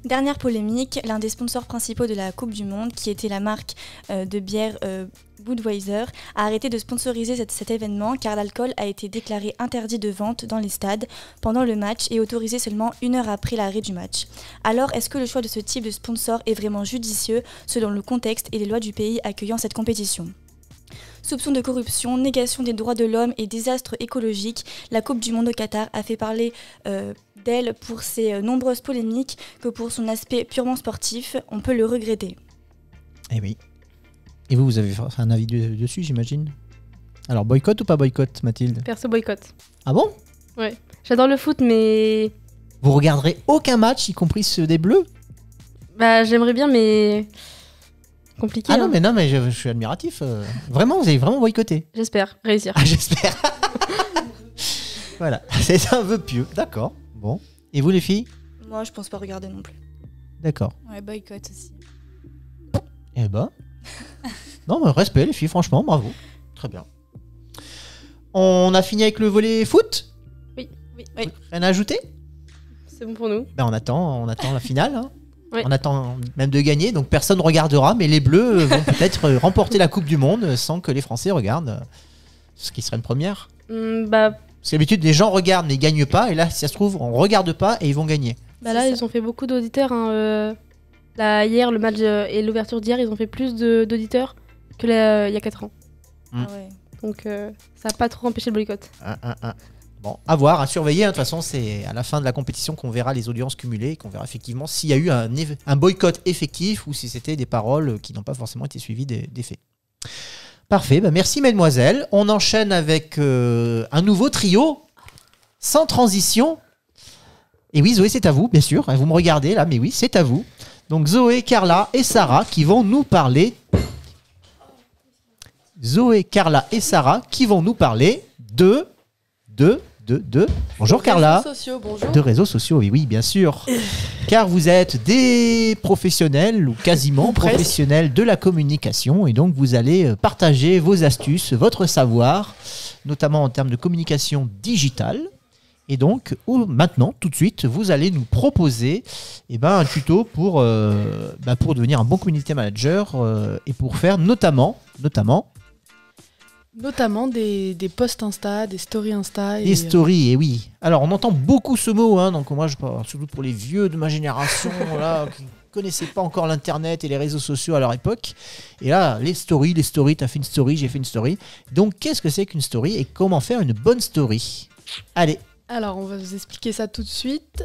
S10: Dernière polémique, l'un des sponsors principaux de la Coupe du Monde, qui était la marque de bière Budweiser, a arrêté de sponsoriser cet événement car l'alcool a été déclaré interdit de vente dans les stades pendant le match et autorisé seulement 1 heure après l'arrêt du match. Alors, est-ce que le choix de ce type de sponsor est vraiment judicieux selon le contexte et les lois du pays accueillant cette compétition ? Soupçons de corruption, négation des droits de l'homme et désastres écologiques, la Coupe du Monde au Qatar a fait parler d'elle pour ses nombreuses polémiques que pour son aspect purement sportif, on peut le regretter.
S3: Eh oui. Et vous avez fait un avis dessus, j'imagine ? Alors, boycott ou pas boycott, Mathilde ?
S9: Perso boycott.
S3: Ah bon ?
S9: Ouais. J'adore le foot, mais...
S3: Vous regarderez aucun match, y compris ceux des Bleus ?
S9: Bah, j'aimerais bien, mais... Compliqué.
S3: Ah non, mais je suis admiratif. Vraiment, vous avez vraiment boycotté ?
S9: J'espère réussir.
S3: Ah, j'espère. Voilà, c'est un vœu pieux. D'accord. Bon. Et vous, les filles ?
S10: Moi, je pense pas regarder non plus.
S3: D'accord.
S8: Ouais, boycott aussi.
S3: Eh ben... Non, mais respect, les filles, franchement, bravo. Très bien. On a fini avec le volet foot ?
S9: Oui.
S3: Rien à ajouter ?
S9: C'est bon pour nous.
S3: Ben, on attend la finale. Hein.
S9: Ouais.
S3: On attend même de gagner, donc personne ne regardera, mais les Bleus vont peut-être remporter la Coupe du Monde sans que les Français regardent. Ce qui serait une première. Parce qu'habitude, les gens regardent mais ils gagnent pas, et là, si ça se trouve, on regarde pas et ils vont gagner.
S9: Bah là, ils ont fait beaucoup d'auditeurs. Là, hier, le match et l'ouverture d'hier, ils ont fait plus d'auditeurs que il y a 4 ans.
S10: Ah ouais.
S9: Donc, ça n'a pas trop empêché le boycott.
S3: Bon, à voir, à surveiller. De toute façon, c'est à la fin de la compétition qu'on verra les audiences cumulées et qu'on verra effectivement s'il y a eu un boycott effectif ou si c'était des paroles qui n'ont pas forcément été suivies des faits. Parfait, bah merci mesdemoiselles. On enchaîne avec un nouveau trio, sans transition. Et oui, Zoé, c'est à vous, bien sûr. Vous me regardez là, mais oui, c'est à vous. Donc Zoé, Carla et Sarah qui vont nous parler... Zoé, Carla et Sarah qui vont nous parler de... Bonjour Carla.
S11: Réseaux sociaux, bonjour.
S3: De réseaux sociaux, oui, bien sûr. Car vous êtes des professionnels ou quasiment professionnels de la communication et donc vous allez partager vos astuces, votre savoir, notamment en termes de communication digitale. Et donc, maintenant, tout de suite, vous allez nous proposer un tuto pour devenir un bon community manager et pour faire notamment
S11: des posts Insta, des stories Insta.
S3: Des stories, et oui. Alors, on entend beaucoup ce mot, hein, donc moi, je parle surtout pour les vieux de ma génération, là, qui ne connaissaient pas encore l'Internet et les réseaux sociaux à leur époque. Et là, les stories, t'as fait une story, j'ai fait une story. Donc, qu'est-ce que c'est qu'une story et comment faire une bonne story ? Allez.
S11: Alors, on va vous expliquer ça tout de suite.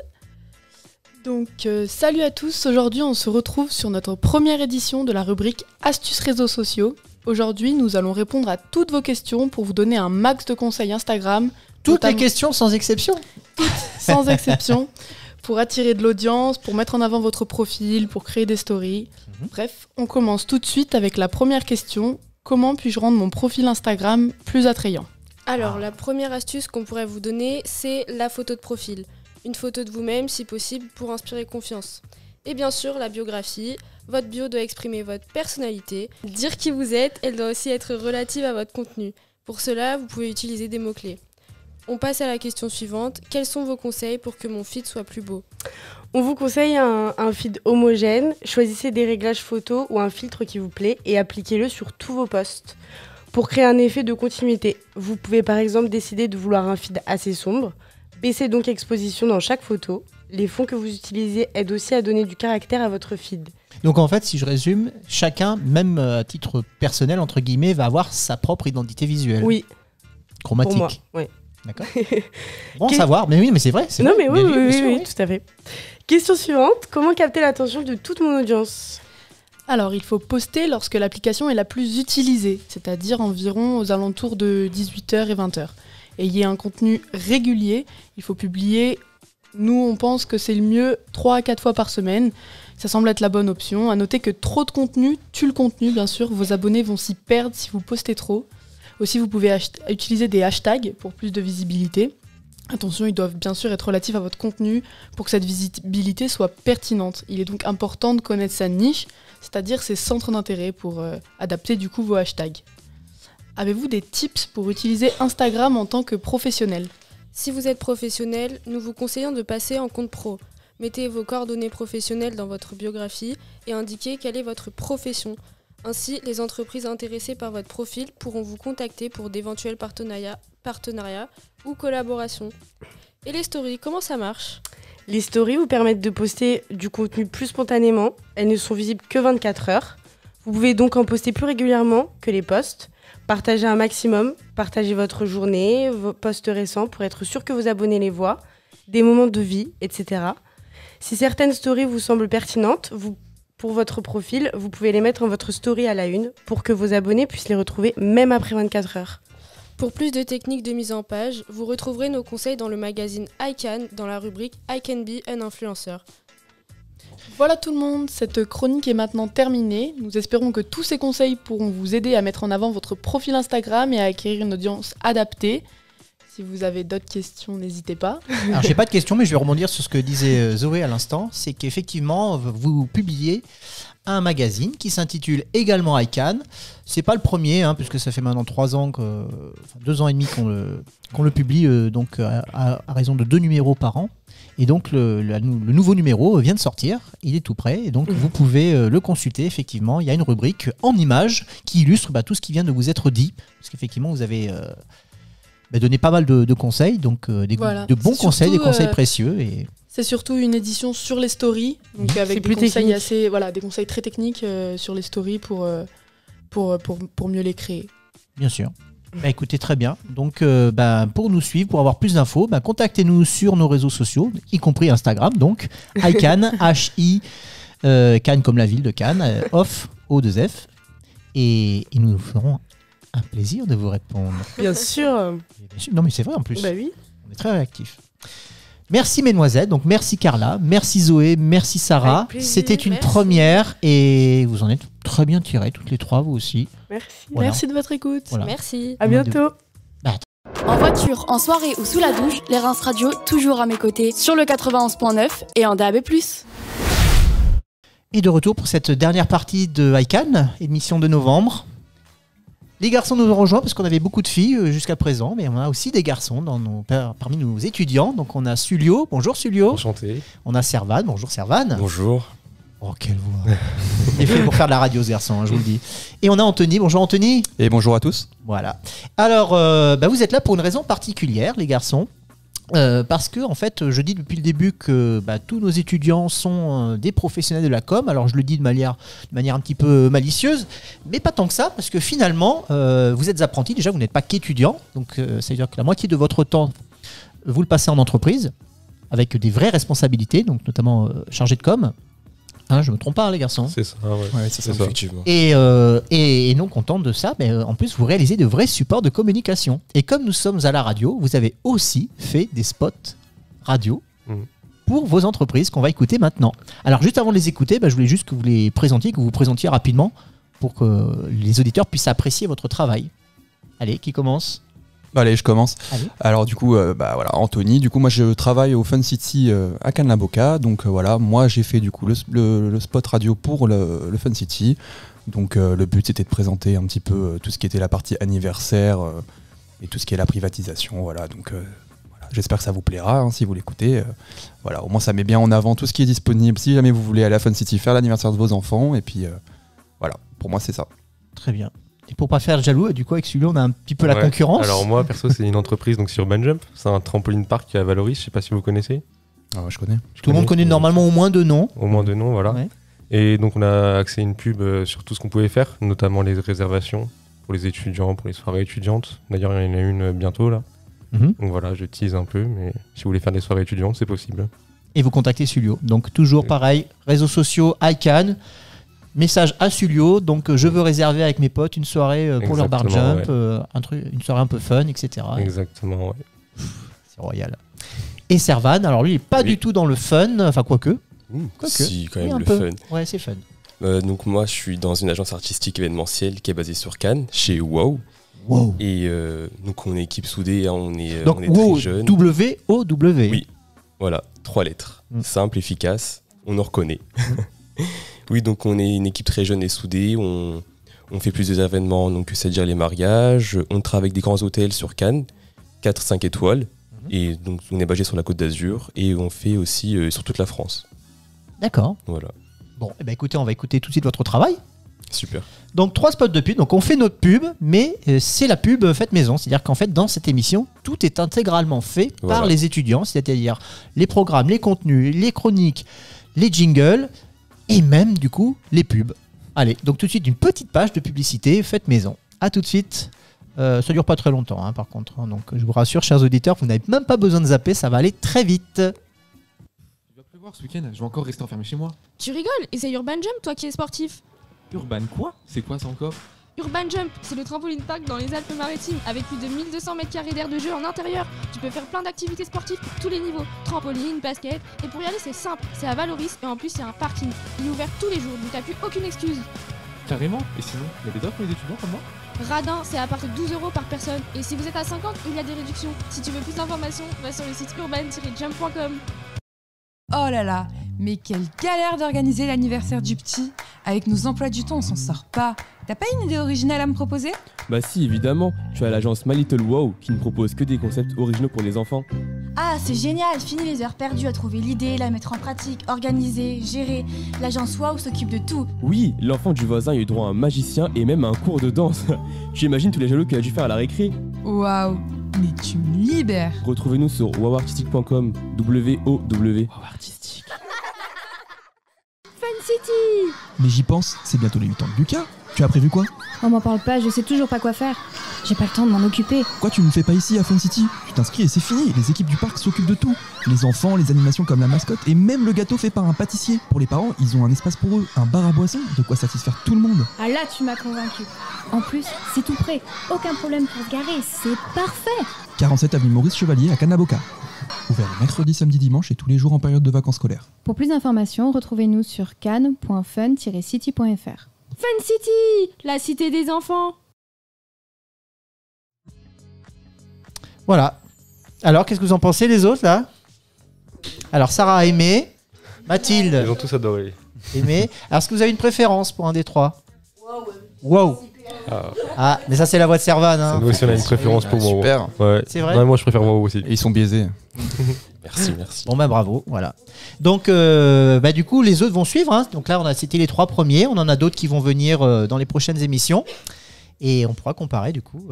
S11: Donc, salut à tous. Aujourd'hui, on se retrouve sur notre première édition de la rubrique Astuces réseaux sociaux. Aujourd'hui, nous allons répondre à toutes vos questions pour vous donner un max de conseils Instagram.
S3: Toutes les questions sans exception ?
S11: Toutes sans exception. Pour attirer de l'audience, pour mettre en avant votre profil, pour créer des stories. Bref, on commence tout de suite avec la première question. Comment puis-je rendre mon profil Instagram plus attrayant ?
S9: Alors, la première astuce qu'on pourrait vous donner, c'est la photo de profil. Une photo de vous-même, si possible, pour inspirer confiance. Et bien sûr, la biographie. Votre bio doit exprimer votre personnalité. Dire qui vous êtes, elle doit aussi être relative à votre contenu. Pour cela, vous pouvez utiliser des mots-clés. On passe à la question suivante. Quels sont vos conseils pour que mon feed soit plus beau ?
S12: On vous conseille un feed homogène. Choisissez des réglages photos ou un filtre qui vous plaît et appliquez-le sur tous vos posts. Pour créer un effet de continuité, vous pouvez par exemple décider de vouloir un feed assez sombre. Baissez donc l'exposition dans chaque photo. Les fonds que vous utilisez aident aussi à donner du caractère à votre feed.
S3: Donc en fait, si je résume, chacun, même à titre personnel, entre guillemets, va avoir sa propre identité visuelle.
S12: Oui.
S3: Chromatique.
S12: Pour moi, oui.
S3: D'accord. Bon, savoir, mais oui, mais c'est vrai.
S12: Non, mais oui,
S3: sûr,
S12: tout à fait. Question suivante, comment capter l'attention de toute mon audience ?
S11: Alors, il faut poster lorsque l'application est la plus utilisée, c'est-à-dire environ aux alentours de 18h et 20h. Ayez un contenu régulier, il faut publier, nous on pense que c'est le mieux 3 à 4 fois par semaine. Ça semble être la bonne option. À noter que trop de contenu tue le contenu, bien sûr. Vos abonnés vont s'y perdre si vous postez trop. Aussi, vous pouvez utiliser des hashtags pour plus de visibilité. Attention, ils doivent bien sûr être relatifs à votre contenu pour que cette visibilité soit pertinente. Il est donc important de connaître sa niche, c'est-à-dire ses centres d'intérêt pour adapter du coup vos hashtags. Avez-vous des tips pour utiliser Instagram en tant que professionnel ?
S9: Si vous êtes professionnel, nous vous conseillons de passer en compte pro. Mettez vos coordonnées professionnelles dans votre biographie et indiquez quelle est votre profession. Ainsi, les entreprises intéressées par votre profil pourront vous contacter pour d'éventuels partenariats ou collaborations. Et les stories, comment ça marche ?
S12: Les stories vous permettent de poster du contenu plus spontanément. Elles ne sont visibles que 24 heures. Vous pouvez donc en poster plus régulièrement que les posts. Partagez un maximum. Partagez votre journée, vos posts récents pour être sûr que vos abonnés les voient, des moments de vie, etc. Si certaines stories vous semblent pertinentes, pour votre profil, vous pouvez les mettre en votre story à la une pour que vos abonnés puissent les retrouver même après 24 heures.
S9: Pour plus de techniques de mise en page, vous retrouverez nos conseils dans le magazine iCan dans la rubrique I Can Be an Influencer.
S11: Voilà tout le monde, cette chronique est maintenant terminée. Nous espérons que tous ces conseils pourront vous aider à mettre en avant votre profil Instagram et à acquérir une audience adaptée. Si vous avez d'autres questions, n'hésitez pas.
S3: Alors j'ai pas de questions, mais je vais rebondir sur ce que disait Zoé à l'instant. C'est qu'effectivement, vous publiez un magazine qui s'intitule également iCan. C'est pas le premier, puisque ça fait maintenant 2 ans et demi qu'on le publie donc à raison de 2 numéros par an. Et donc le nouveau numéro vient de sortir, il est tout prêt, et donc vous pouvez le consulter. Effectivement, il y a une rubrique en images qui illustre tout ce qui vient de vous être dit, parce qu'effectivement vous avez donné pas mal de conseils, donc de bons conseils, des conseils précieux. Et...
S11: C'est surtout une édition sur les stories, donc avec des conseils des conseils très techniques sur les stories pour mieux les créer.
S3: Bien sûr. Écoutez, très bien. Donc, pour nous suivre, pour avoir plus d'infos, contactez-nous sur nos réseaux sociaux, y compris Instagram. Donc, iCan, H-I, Cannes comme la ville de Cannes, off, O2F. Et nous nous ferons un plaisir de vous répondre.
S12: Bien sûr.
S3: Non, mais c'est vrai en plus.
S12: Bah oui.
S3: On est très réactifs. Merci mesdemoiselles, donc merci Carla, merci Zoé, merci Sarah. C'était une première et vous en êtes très bien tirées toutes les 3, vous aussi.
S12: Merci.
S3: Voilà.
S11: Merci de votre écoute.
S3: Voilà.
S9: Merci.
S12: À bientôt.
S8: En voiture, en soirée ou sous la douche, les Reims Radio toujours à mes côtés sur le 91.9 et en DAB+.
S3: Et de retour pour cette dernière partie de iCan, émission de novembre. Les garçons nous ont rejoints parce qu'on avait beaucoup de filles jusqu'à présent, mais on a aussi des garçons parmi nos étudiants. Donc on a Sulio, bonjour Sulio.
S13: Enchanté.
S3: On a Servan, bonjour Servan.
S13: Bonjour.
S3: Oh quelle voix. Il est fait pour faire de la radio ce garçon, je vous le dis. Et on a Anthony, bonjour Anthony.
S13: Et bonjour à tous.
S3: Voilà. Alors vous êtes là pour une raison particulière les garçons. Parce que en fait je dis depuis le début que tous nos étudiants sont des professionnels de la com. Alors je le dis de manière un petit peu malicieuse, mais pas tant que ça, parce que finalement vous êtes apprentis, déjà vous n'êtes pas qu'étudiants, donc ça veut dire que la moitié de votre temps vous le passez en entreprise avec des vraies responsabilités, donc notamment chargé de com. Je me trompe pas les garçons.
S13: C'est ça, ouais, c'est ça. Effectivement.
S3: Et non content de ça, en plus vous réalisez de vrais supports de communication. Et comme nous sommes à la radio, vous avez aussi fait des spots radio pour vos entreprises qu'on va écouter maintenant. Alors juste avant de les écouter, je voulais juste que vous les présentiez, que vous vous présentiez rapidement pour que les auditeurs puissent apprécier votre travail. Allez, qui commence ?
S13: Allez, je commence.
S3: Allez.
S13: Alors du coup, Anthony, du coup moi je travaille au Fun City à Cannes-la-Boca, donc moi j'ai fait du coup le spot radio pour le Fun City. Donc le but c'était de présenter un petit peu tout ce qui était la partie anniversaire et tout ce qui est la privatisation, voilà. Donc j'espère que ça vous plaira si vous l'écoutez. Au moins ça met bien en avant tout ce qui est disponible si jamais vous voulez aller à Fun City faire l'anniversaire de vos enfants, et puis pour moi c'est ça.
S3: Très bien. Et pour pas faire jaloux, du coup avec celui-là on a un petit peu la concurrence.
S14: Alors moi perso c'est une entreprise donc sur Urban Jump, c'est un trampoline park qui est à Valoris, je sais pas si vous connaissez.
S13: Ah ouais, je connais.
S3: Tout le monde connaît normalement au moins 2 noms.
S14: Au moins 2 noms, voilà. Ouais. Et donc on a accès à une pub sur tout ce qu'on pouvait faire, notamment les réservations pour les étudiants, pour les soirées étudiantes. D'ailleurs il y en a une bientôt là. Donc voilà, je tease un peu, mais si vous voulez faire des soirées étudiantes c'est possible.
S3: Et vous contactez Sulio. Donc toujours pareil, réseaux sociaux, iCan. Message à Sulio, donc je veux réserver avec mes potes une soirée pour leur bar jump, une soirée un peu fun, etc.
S14: Exactement, ouais.
S3: C'est royal. Et Servan, alors lui il est pas du tout dans le fun, enfin quoique.
S15: Si, quand même,
S3: le
S15: fun.
S3: Ouais, c'est fun.
S15: Donc moi je suis dans une agence artistique événementielle qui est basée sur Cannes, chez WOW. Et donc on est équipe soudée, on est très jeunes.
S3: W-O-W.
S15: Oui, voilà, 3 lettres. Simple, efficace, on en reconnaît. Oui, donc on est une équipe très jeune et soudée, on fait plusieurs événements, donc c'est-à-dire les mariages, on travaille avec des grands hôtels sur Cannes, 4-5 étoiles, Et donc on est basé sur la Côte d'Azur et on fait aussi sur toute la France.
S3: D'accord.
S15: Voilà.
S3: Bon, eh ben écoutez, on va écouter tout de suite votre travail.
S15: Super.
S3: Donc 3 spots de pub, donc on fait notre pub, mais c'est la pub faite maison, c'est-à-dire qu'en fait dans cette émission, tout est intégralement fait par les étudiants, c'est-à-dire les programmes, les contenus, les chroniques, les jingles et même du coup les pubs. Allez, donc tout de suite une petite page de publicité faite maison. À tout de suite. Ça dure pas très longtemps hein, par contre, hein, donc je vous rassure chers auditeurs, vous n'avez même pas besoin de zapper, ça va aller très vite.
S16: Il va pleuvoir ce week-end, je vais encore rester enfermé chez moi.
S17: Tu rigoles, essaye Urban Jump, toi qui es sportif.
S16: Urban quoi? C'est quoi ça encore?
S17: Urban Jump, c'est le trampoline park dans les Alpes-Maritimes avec plus de 1200 mètres carrés d'air de jeu en intérieur. Tu peux faire plein d'activités sportives pour tous les niveaux, trampoline, basket, et pour y aller c'est simple, c'est à Valoris et en plus il y a un parking. Il est ouvert tous les jours, donc t'as plus aucune excuse.
S16: Carrément. Et sinon, il y a des offres pour les étudiants comme moi?
S17: Radin, c'est à partir de 12 € par personne, et si vous êtes à 50, il y a des réductions. Si tu veux plus d'informations, va sur le site urban-jump.com.
S18: Oh là là, mais quelle galère d'organiser l'anniversaire du petit. Avec nos emplois du temps, on s'en sort pas. T'as pas une idée originale à me proposer?
S19: Bah si, évidemment. Tu as l'agence My Little Wow qui ne propose que des concepts originaux pour les enfants.
S10: Ah, c'est génial! Fini les heures perdues à trouver l'idée, la mettre en pratique, organiser, gérer. L'agence Wow s'occupe de tout.
S19: Oui, l'enfant du voisin a eu droit à un magicien et même à un cours de danse. Tu imagines tous les jaloux qu'il a dû faire à la récré?
S18: Waouh, mais tu me libères!
S19: Retrouvez-nous sur wowartistic.com. WOW.
S18: Artistique.
S17: Fun City!
S20: Mais j'y pense, c'est bientôt les 8 ans de Lucas. Tu as prévu quoi?
S21: On m'en parle pas, je sais toujours pas quoi faire. J'ai pas le temps de m'en occuper.
S20: Quoi, tu ne le fais pas ici à Fun City? Tu t'inscris et c'est fini, les équipes du parc s'occupent de tout. Les enfants, les animations comme la mascotte et même le gâteau fait par un pâtissier. Pour les parents, ils ont un espace pour eux, un bar à boissons, de quoi satisfaire tout le monde.
S21: Ah là, tu m'as convaincu. En plus, c'est tout près. Aucun problème pour se garer, c'est parfait.
S20: 47 avenue Maurice Chevalier à Cannes-la-Boca. Ouvert le mercredi, samedi, dimanche et tous les jours en période de vacances scolaires.
S21: Pour plus d'informations, retrouvez-nous sur cannes.fun-city.fr.
S17: Fun City, la cité des enfants.
S3: Voilà. Alors, qu'est-ce que vous en pensez les autres là? Alors, Sarah a aimé, Mathilde.
S14: Ils ont tous adoré.
S3: Aimé. Alors, est-ce que vous avez une préférence pour un des trois? Wow. Ah, mais ça c'est la voix de Servan. Hein.
S14: Nous aussi on a une préférence pour moi.
S13: Super.
S14: Ouais.
S3: C'est vrai.
S14: Non, moi je préfère moi aussi.
S13: Et ils sont biaisés.
S15: Merci.
S3: Bon bah bravo, voilà. Donc du coup les autres vont suivre. Hein. Donc là c'était les 3 premiers. On en a d'autres qui vont venir dans les prochaines émissions et on pourra comparer du coup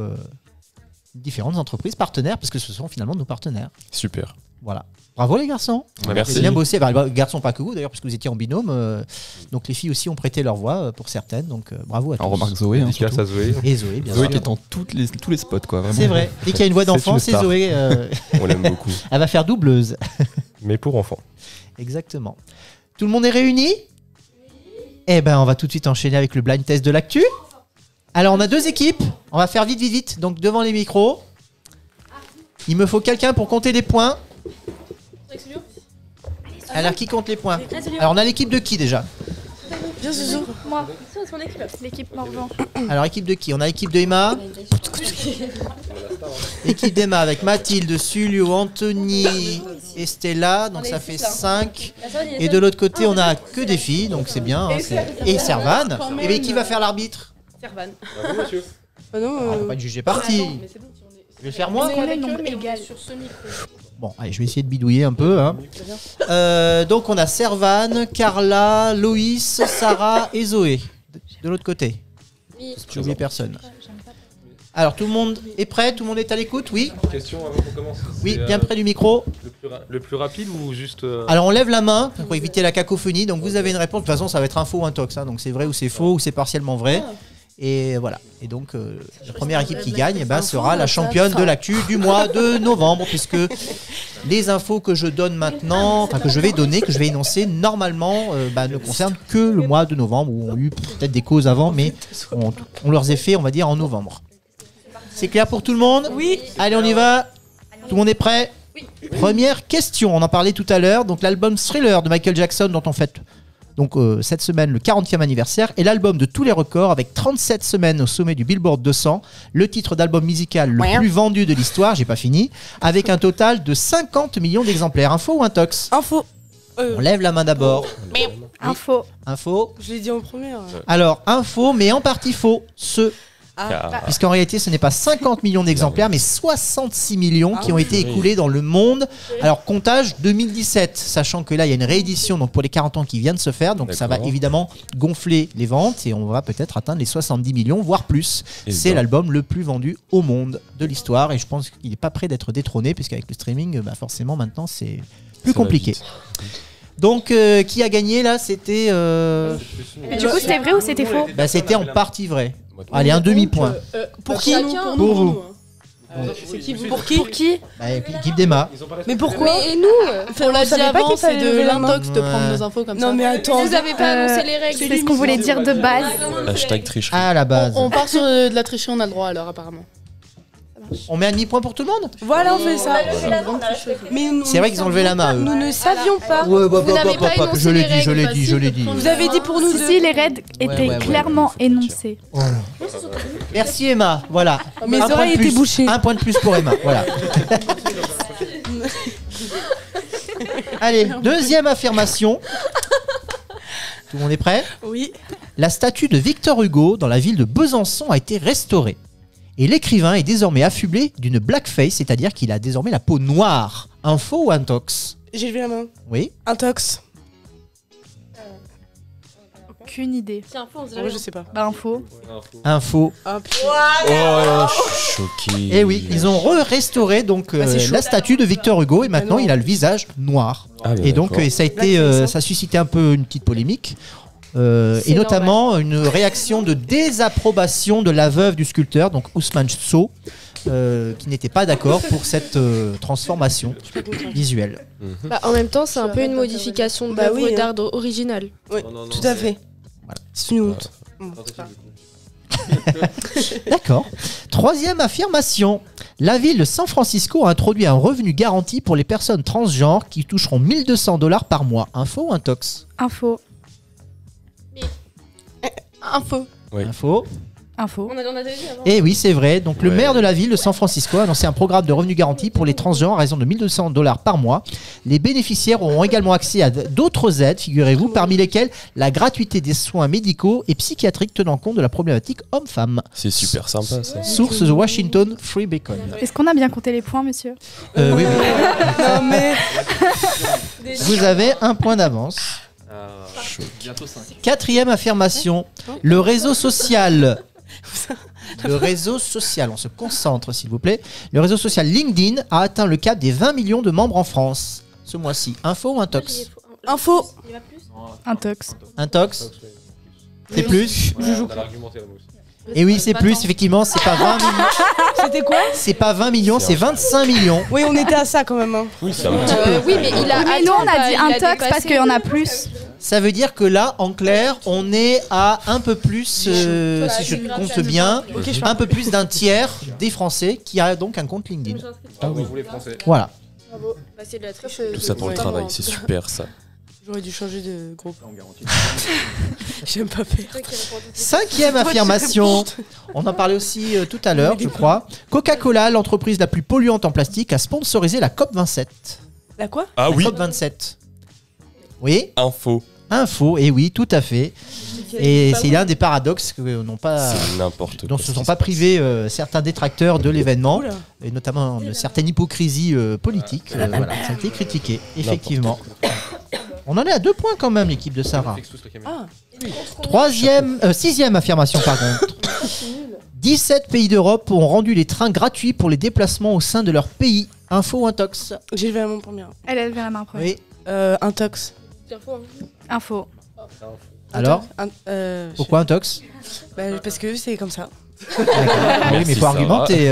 S3: différentes entreprises partenaires parce que ce sont finalement nos partenaires.
S15: Super.
S3: Voilà. Bravo les garçons.
S15: Merci.
S3: Vous avez bien bossé. Bah, garçons pas que vous d'ailleurs parce que vous étiez en binôme. Donc les filles aussi ont prêté leur voix pour certaines. Donc bravo à tous.
S13: On remarque Zoé. Hein,
S14: Dédicace à Zoé.
S3: Et Zoé, bien
S13: Zoé
S3: sûr.
S13: qui est dans tous les spots quoi. Vraiment.
S3: C'est vrai. Dès qu'il y a une voix d'enfant, c'est Zoé.
S15: On l'aime beaucoup.
S3: Elle va faire doubleuse.
S14: Mais pour enfants.
S3: Exactement. Tout le monde est réuni? Eh ben on va tout de suite enchaîner avec le blind test de l'actu. Alors on a 2 équipes. On va faire vite. Donc devant les micros. Il me faut quelqu'un pour compter les points. Alors qui compte les points? Alors on a l'équipe de qui déjà?
S17: Bien sûr. Moi. C'est son équipe. L'équipe Morvan.
S3: Alors équipe de qui? On a l'équipe de Emma. L'équipe d'Emma avec Mathilde, Sulio, Anthony et Stella. Donc ça fait 5. Et de l'autre côté on a que des filles. Donc c'est bien. Hein, et Servan. Et bien qui va faire l'arbitre?
S11: Servan.
S14: Bravo monsieur.
S11: Ah non,
S3: on peut pas être jugé parti. Je vais le faire moi.
S11: On est avec eux, mais égal sur ce micro.
S3: Bon, allez, je vais essayer de bidouiller un peu. Hein. Donc on a Servan, Carla, Loïs, Sarah et Zoé. De l'autre côté. J'ai oublié personne. Alors tout le monde est prêt? Tout le monde est à l'écoute? Oui.
S14: Question avant qu'on commence.
S3: Oui, bien près du micro.
S14: Le plus rapide ou juste...
S3: Alors on lève la main pour éviter la cacophonie. Donc vous avez une réponse. De toute façon ça va être un faux ou un tox. Hein. Donc c'est vrai ou c'est faux ou c'est partiellement vrai. Et voilà. Et donc la première équipe qui gagne sera la championne de l'actu du mois de novembre, puisque les infos que je donne maintenant, enfin que je vais donner, que je vais énoncer, normalement ne concernent que le mois de novembre, où on a eu peut-être des causes avant, mais on leurs effets, on va dire, en novembre. C'est clair pour tout le monde?
S11: Oui.
S3: Allez, on y va. Tout le monde est prêt? Oui. Première question, on en parlait tout à l'heure, donc l'album Thriller de Michael Jackson dont on fête donc cette semaine le 40e anniversaire et l'album de tous les records avec 37 semaines au sommet du Billboard 200, le titre d'album musical le plus vendu de l'histoire, j'ai pas fini, avec un total de 50 millions d'exemplaires. Info ou un tox?
S11: Info.
S3: On lève la main d'abord.
S11: Info.
S3: Info.
S11: Je l'ai dit en premier.
S3: Alors info, mais en partie faux. Puisqu'en réalité, ce n'est pas 50 millions d'exemplaires, mais 66 millions qui ont été écoulés dans le monde. Alors, comptage 2017, sachant que là, il y a une réédition donc pour les 40 ans qui vient de se faire. Donc, ça va évidemment gonfler les ventes et on va peut-être atteindre les 70 millions, voire plus. C'est l'album le plus vendu au monde de l'histoire et je pense qu'il n'est pas prêt d'être détrôné, puisqu'avec le streaming, forcément, maintenant, c'est plus compliqué. Donc, qui a gagné là? C'était.
S6: Mais du coup, c'était vrai ou c'était faux?
S3: C'était en partie vrai. Allez, un demi-point.
S11: Pour qui?
S3: Pour vous.
S11: C'est qui vous? Pour qui?
S3: Équipe d'Emma.
S11: Mais pourquoi?
S17: Mais nous,
S11: on l'a dit avant, c'est de l'intox de prendre nos infos comme ça. Non mais attends,
S17: vous avez pas annoncé les règles.
S6: C'est ce qu'on voulait dire de base.
S15: Hashtag tricherie.
S3: À la base.
S11: On part sur de la tricherie, on a le droit alors apparemment.
S3: On met un demi-point pour tout le monde?
S11: Voilà, on fait ça. Mais
S3: c'est vrai qu'ils ont levé la main, eux.
S11: Nous ne savions pas.
S3: Vous n'avez pas énoncé je l'ai dit.
S11: Vous avez dit pour nous deux.
S6: Si les règles étaient clairement énoncées.
S3: Merci Emma, voilà.
S11: Mes oreilles étaient bouchées.
S3: Un point de plus pour Emma, voilà. Allez, deuxième affirmation. Tout le monde est prêt?
S11: Oui.
S3: La statue de Victor Hugo dans la ville de Besançon a été restaurée. Et l'écrivain est désormais affublé d'une blackface, c'est-à-dire qu'il a désormais la peau noire. Info ou intox?
S11: J'ai levé la main.
S3: Oui.
S11: Intox.
S6: Aucune idée.
S17: C'est info, on se
S11: Moi je sais pas.
S6: Info.
S3: Info.
S11: Oh
S15: putain. Oh, je suis choqué.
S3: Et oui, ils ont restauré donc la statue de Victor Hugo et maintenant il a le visage noir. Et donc ça a été, ça a suscité un peu une petite polémique. Et notamment une réaction de désapprobation de la veuve du sculpteur, donc Ousmane Sow, qui n'était pas d'accord pour cette transformation visuelle.
S9: En même temps, c'est un peu une modification de l'œuvre d'art originale.
S11: Oui, tout à fait.
S3: Voilà.
S11: C'est une honte.
S3: D'accord. Troisième affirmation. La ville de San Francisco a introduit un revenu garanti pour les personnes transgenres qui toucheront $1 200 par mois. Info ou intox?
S6: Info.
S11: Info.
S15: Oui.
S3: Info.
S6: Info.
S17: On a déjà dit avant.
S3: Et oui, c'est vrai. Donc, le maire de la ville de San Francisco a annoncé un programme de revenu garanti pour les transgenres à raison de $1 200 par mois. Les bénéficiaires auront également accès à d'autres aides, figurez-vous, parmi lesquelles la gratuité des soins médicaux et psychiatriques tenant compte de la problématique homme-femme.
S15: C'est super sympa ça.
S3: Source The Washington Free Bacon.
S6: Est-ce qu'on a bien compté les points, monsieur?
S3: Oui.
S11: Non mais.
S3: Vous avez un point d'avance.
S16: Bientôt 5.
S3: Quatrième affirmation. Le réseau social. On se concentre s'il vous plaît. Le réseau social LinkedIn a atteint le cap des 20 millions de membres en France ce mois-ci. Info ou intox?
S11: Info.
S6: Intox.
S3: Intox. C'est plus?
S14: T'as l'argumentaire, moi aussi.
S3: Et oui, c'est plus, effectivement, c'est pas 20 millions.
S11: C'était quoi?
S3: C'est pas 20 millions, c'est 25 millions.
S11: Oui, on était à ça quand même. Hein.
S15: Oui, c'est un petit peu.
S17: Oui, mais il a.
S6: Mais nous, on a dit intox parce qu'il y en a plus.
S3: Ça veut dire que là, en clair, on est à un peu plus, si je compte bien, un peu plus d'un tiers des Français qui a donc un compte LinkedIn.
S14: Ah oui, vous les Français.
S3: Voilà.
S17: Bravo. Bah, c'est de la triche.
S15: Tout ça pour le travail, c'est super ça.
S11: J'aurais dû changer de groupe. J'aime pas perdre.
S3: Cinquième affirmation. On en parlait aussi tout à l'heure, je crois. Coca-Cola, l'entreprise la plus polluante en plastique, a sponsorisé la COP27.
S11: La quoi?
S15: Ah oui.
S3: COP27. Oui.
S15: Info,
S3: et oui, tout à fait. Et c'est l'un des paradoxes que n'ont pas, dont se sont pas privés certains détracteurs de l'événement, et notamment de certaines hypocrisies politiques. Voilà, ça a été critiqué, effectivement. On en est à 2 points quand même, l'équipe de Sarah. Sixième affirmation par contre. 17 pays d'Europe ont rendu les trains gratuits pour les déplacements au sein de leur pays. Info ou intox?
S11: J'ai levé la main première.
S6: Elle a levé la main première.
S3: Oui.
S11: Intox.
S6: Info.
S3: Alors pourquoi intox?
S11: Parce que c'est comme ça.
S3: Oui, mais il faut argumenter.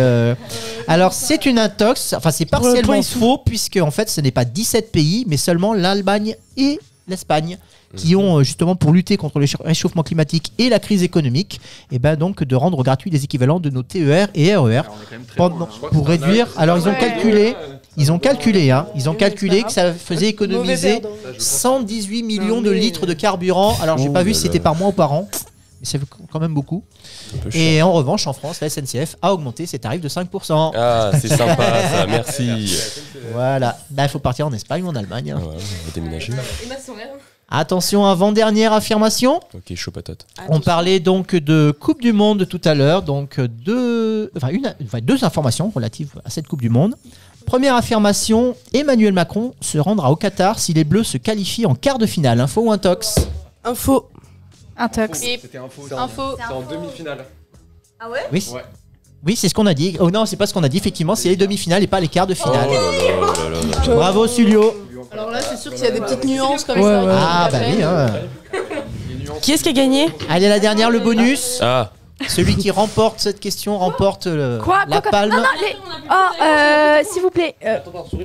S3: Alors, c'est une intox, enfin, c'est partiellement faux, puisque en fait, ce n'est pas 17 pays, mais seulement l'Allemagne et l'Espagne qui ont justement, pour lutter contre le réchauffement climatique et la crise économique, et ben donc de rendre gratuit des équivalents de nos TER et RER pour réduire. Alors, ils ont calculé que ça faisait économiser 118 millions de litres de carburant. Alors, j'ai pas vu si c'était par mois ou par an. Et c'est quand même beaucoup.
S15: Un peu cher.
S3: Et en revanche, en France, la SNCF a augmenté ses tarifs de 5%.
S15: Ah, c'est sympa ça, merci.
S3: Voilà. Bah, il faut partir en Espagne ou en Allemagne. Hein.
S15: Ouais, on va déménager.
S3: Attention, avant-dernière affirmation.
S15: Ok, chaud patate.
S3: On parlait donc de Coupe du Monde tout à l'heure. Donc deux informations relatives à cette Coupe du Monde. Première affirmation, Emmanuel Macron se rendra au Qatar si les Bleus se qualifient en quart de finale. Info ou intox?
S12: Info.
S6: Intox.
S16: C'était info. C'est en demi-finale.
S10: Ah ouais?
S3: Oui. Ouais. Oui, c'est ce qu'on a dit. Oh non, c'est pas ce qu'on a dit. Effectivement, c'est les demi-finales et pas les quarts de finale. Bravo, Sulio.
S11: Alors là, c'est sûr qu'il y a des petites nuances comme
S3: Ouais,
S11: ça.
S3: ouais. Ah, bah oui. Hein.
S12: Qui est-ce qui a gagné?
S3: Allez, la dernière, le bonus.
S15: Ah.
S3: Celui qui remporte cette question remporte la palme.
S6: Non, non, s'il vous plaît.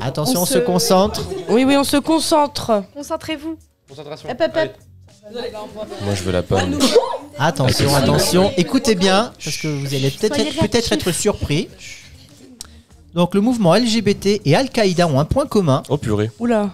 S3: Attention, on se concentre.
S12: Oui, on se concentre.
S6: Concentrez-vous.
S16: Concentration.
S15: Moi, je veux la palme.
S3: Attention. Écoutez bien, parce que vous allez peut-être être surpris. Donc, le mouvement LGBT et Al-Qaïda ont un point commun.
S15: Oh purée.
S12: Oula.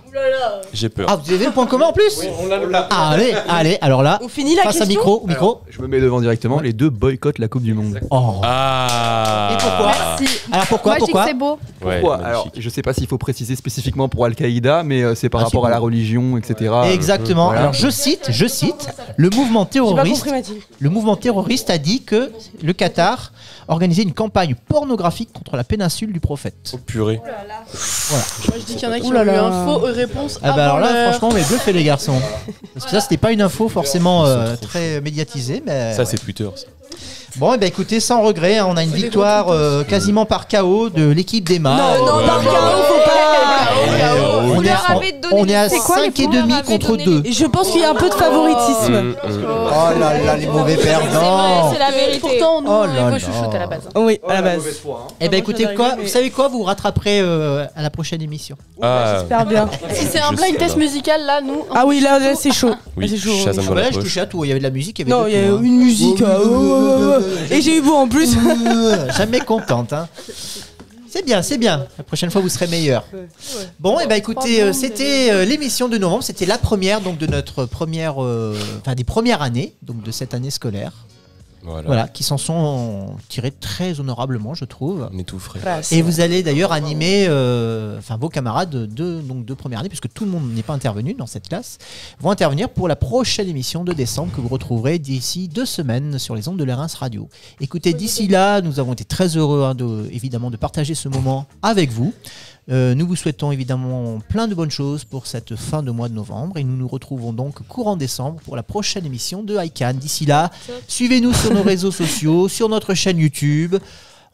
S15: J'ai peur.
S3: Ah, vous avez le point commun en plus?
S16: Oui, on l'a.
S3: Ah, allez, alors là,
S12: On finit la
S3: face à
S12: question.
S3: micro.
S20: Alors, je me mets devant directement, les deux boycottent la Coupe du Monde.
S3: Oh.
S15: Ah.
S3: Et pourquoi?
S6: Merci.
S3: Alors pourquoi?
S6: Moi, je dis que c'est beau.
S15: Ouais,
S20: Pourquoi?
S15: magnifique.
S20: Alors, je sais pas s'il faut préciser spécifiquement pour Al-Qaïda, mais c'est par rapport à la religion, etc.
S3: Exactement.
S20: Voilà.
S3: Alors je cite, le mouvement
S12: J'ai pas
S3: terroriste.
S12: compris, Mathilde.
S3: Le mouvement terroriste a dit que le Qatar organisait une campagne pornographique contre la péninsule du prophète.
S15: Oh purée.
S3: Voilà.
S11: Moi, je dis qu'il y en a qui ont eu info réponse
S3: Ah bah alors là,
S11: l'heure.
S3: franchement, mais bluffez les garçons. Parce que ça, c'était pas une info forcément très médiatisée, mais
S15: Ça, c'est Twitter. Ça.
S3: bon, et ben écoutez, sans regret, hein, on a une victoire quasiment par KO de l'équipe d'Emma.
S12: Non, par KO, faut pas.
S3: On est à 5,5 contre 2.
S12: Et je pense qu'il y a un peu de favoritisme.
S3: Oh là là, les mauvais perdants.
S9: C'est la vérité.
S11: Pourtant, nous,
S3: Oh
S11: on
S3: là
S11: est
S3: là.
S11: chouchoute à la base.
S12: Oui, à la base.
S3: Eh ben écoutez quoi, vous savez quoi, vous vous rattraperez à la prochaine émission.
S15: Ah.
S12: J'espère bien.
S11: Si c'est un blind test musical, là, nous.
S12: Ah oui, là, c'est chaud.
S15: Oui,
S12: C'est chaud.
S15: Shazam dans
S3: Là,
S15: la
S3: je
S15: poche.
S3: touchais à tout. Il y avait de la musique, il y avait
S12: Non,
S3: de
S12: il y a
S3: tout, hein.
S12: une musique. Et j'ai eu beau en plus.
S3: Jamais contente. Hein. C'est bien. La prochaine fois, vous serez meilleur. Bon, et ben écoutez, c'était l'émission de novembre. C'était la première donc de notre première, des premières années, donc de cette année scolaire. Voilà, qui s'en sont tirés très honorablement, je trouve.
S15: On est tout frais.
S3: Et vous allez d'ailleurs animer, vos camarades de première année, puisque tout le monde n'est pas intervenu dans cette classe, vont intervenir pour la prochaine émission de décembre que vous retrouverez d'ici 2 semaines sur les ondes de l'Reims Radio. Écoutez, d'ici là, nous avons été très heureux, évidemment, de partager ce moment avec vous. Nous vous souhaitons évidemment plein de bonnes choses pour cette fin de mois de novembre et nous nous retrouvons donc courant décembre pour la prochaine émission de ICANN. D'ici là, suivez-nous sur nos réseaux sociaux, sur notre chaîne YouTube.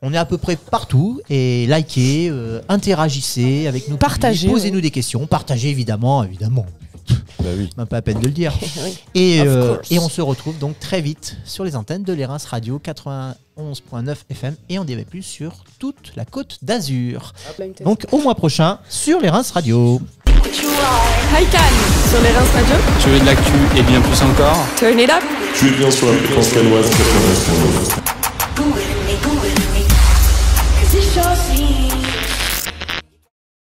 S3: On est à peu près partout et likez, interagissez avec nous,
S12: Partagez,
S3: posez-nous des questions, partagez évidemment.
S15: Bah oui.
S3: Même pas à peine de le dire. Et on se retrouve donc très vite sur les antennes de l'Reims Radio 91.9 FM et en DAB+, sur toute la Côte d'Azur. Donc au mois prochain sur les Reims Radio.
S8: ICANN sur les Reims Radio.
S7: Tu veux de l'actu et bien plus encore?
S8: Turn it up.
S4: Tu es bien sur la fréquence cannoise 91.9.
S22: Cause it's your scene.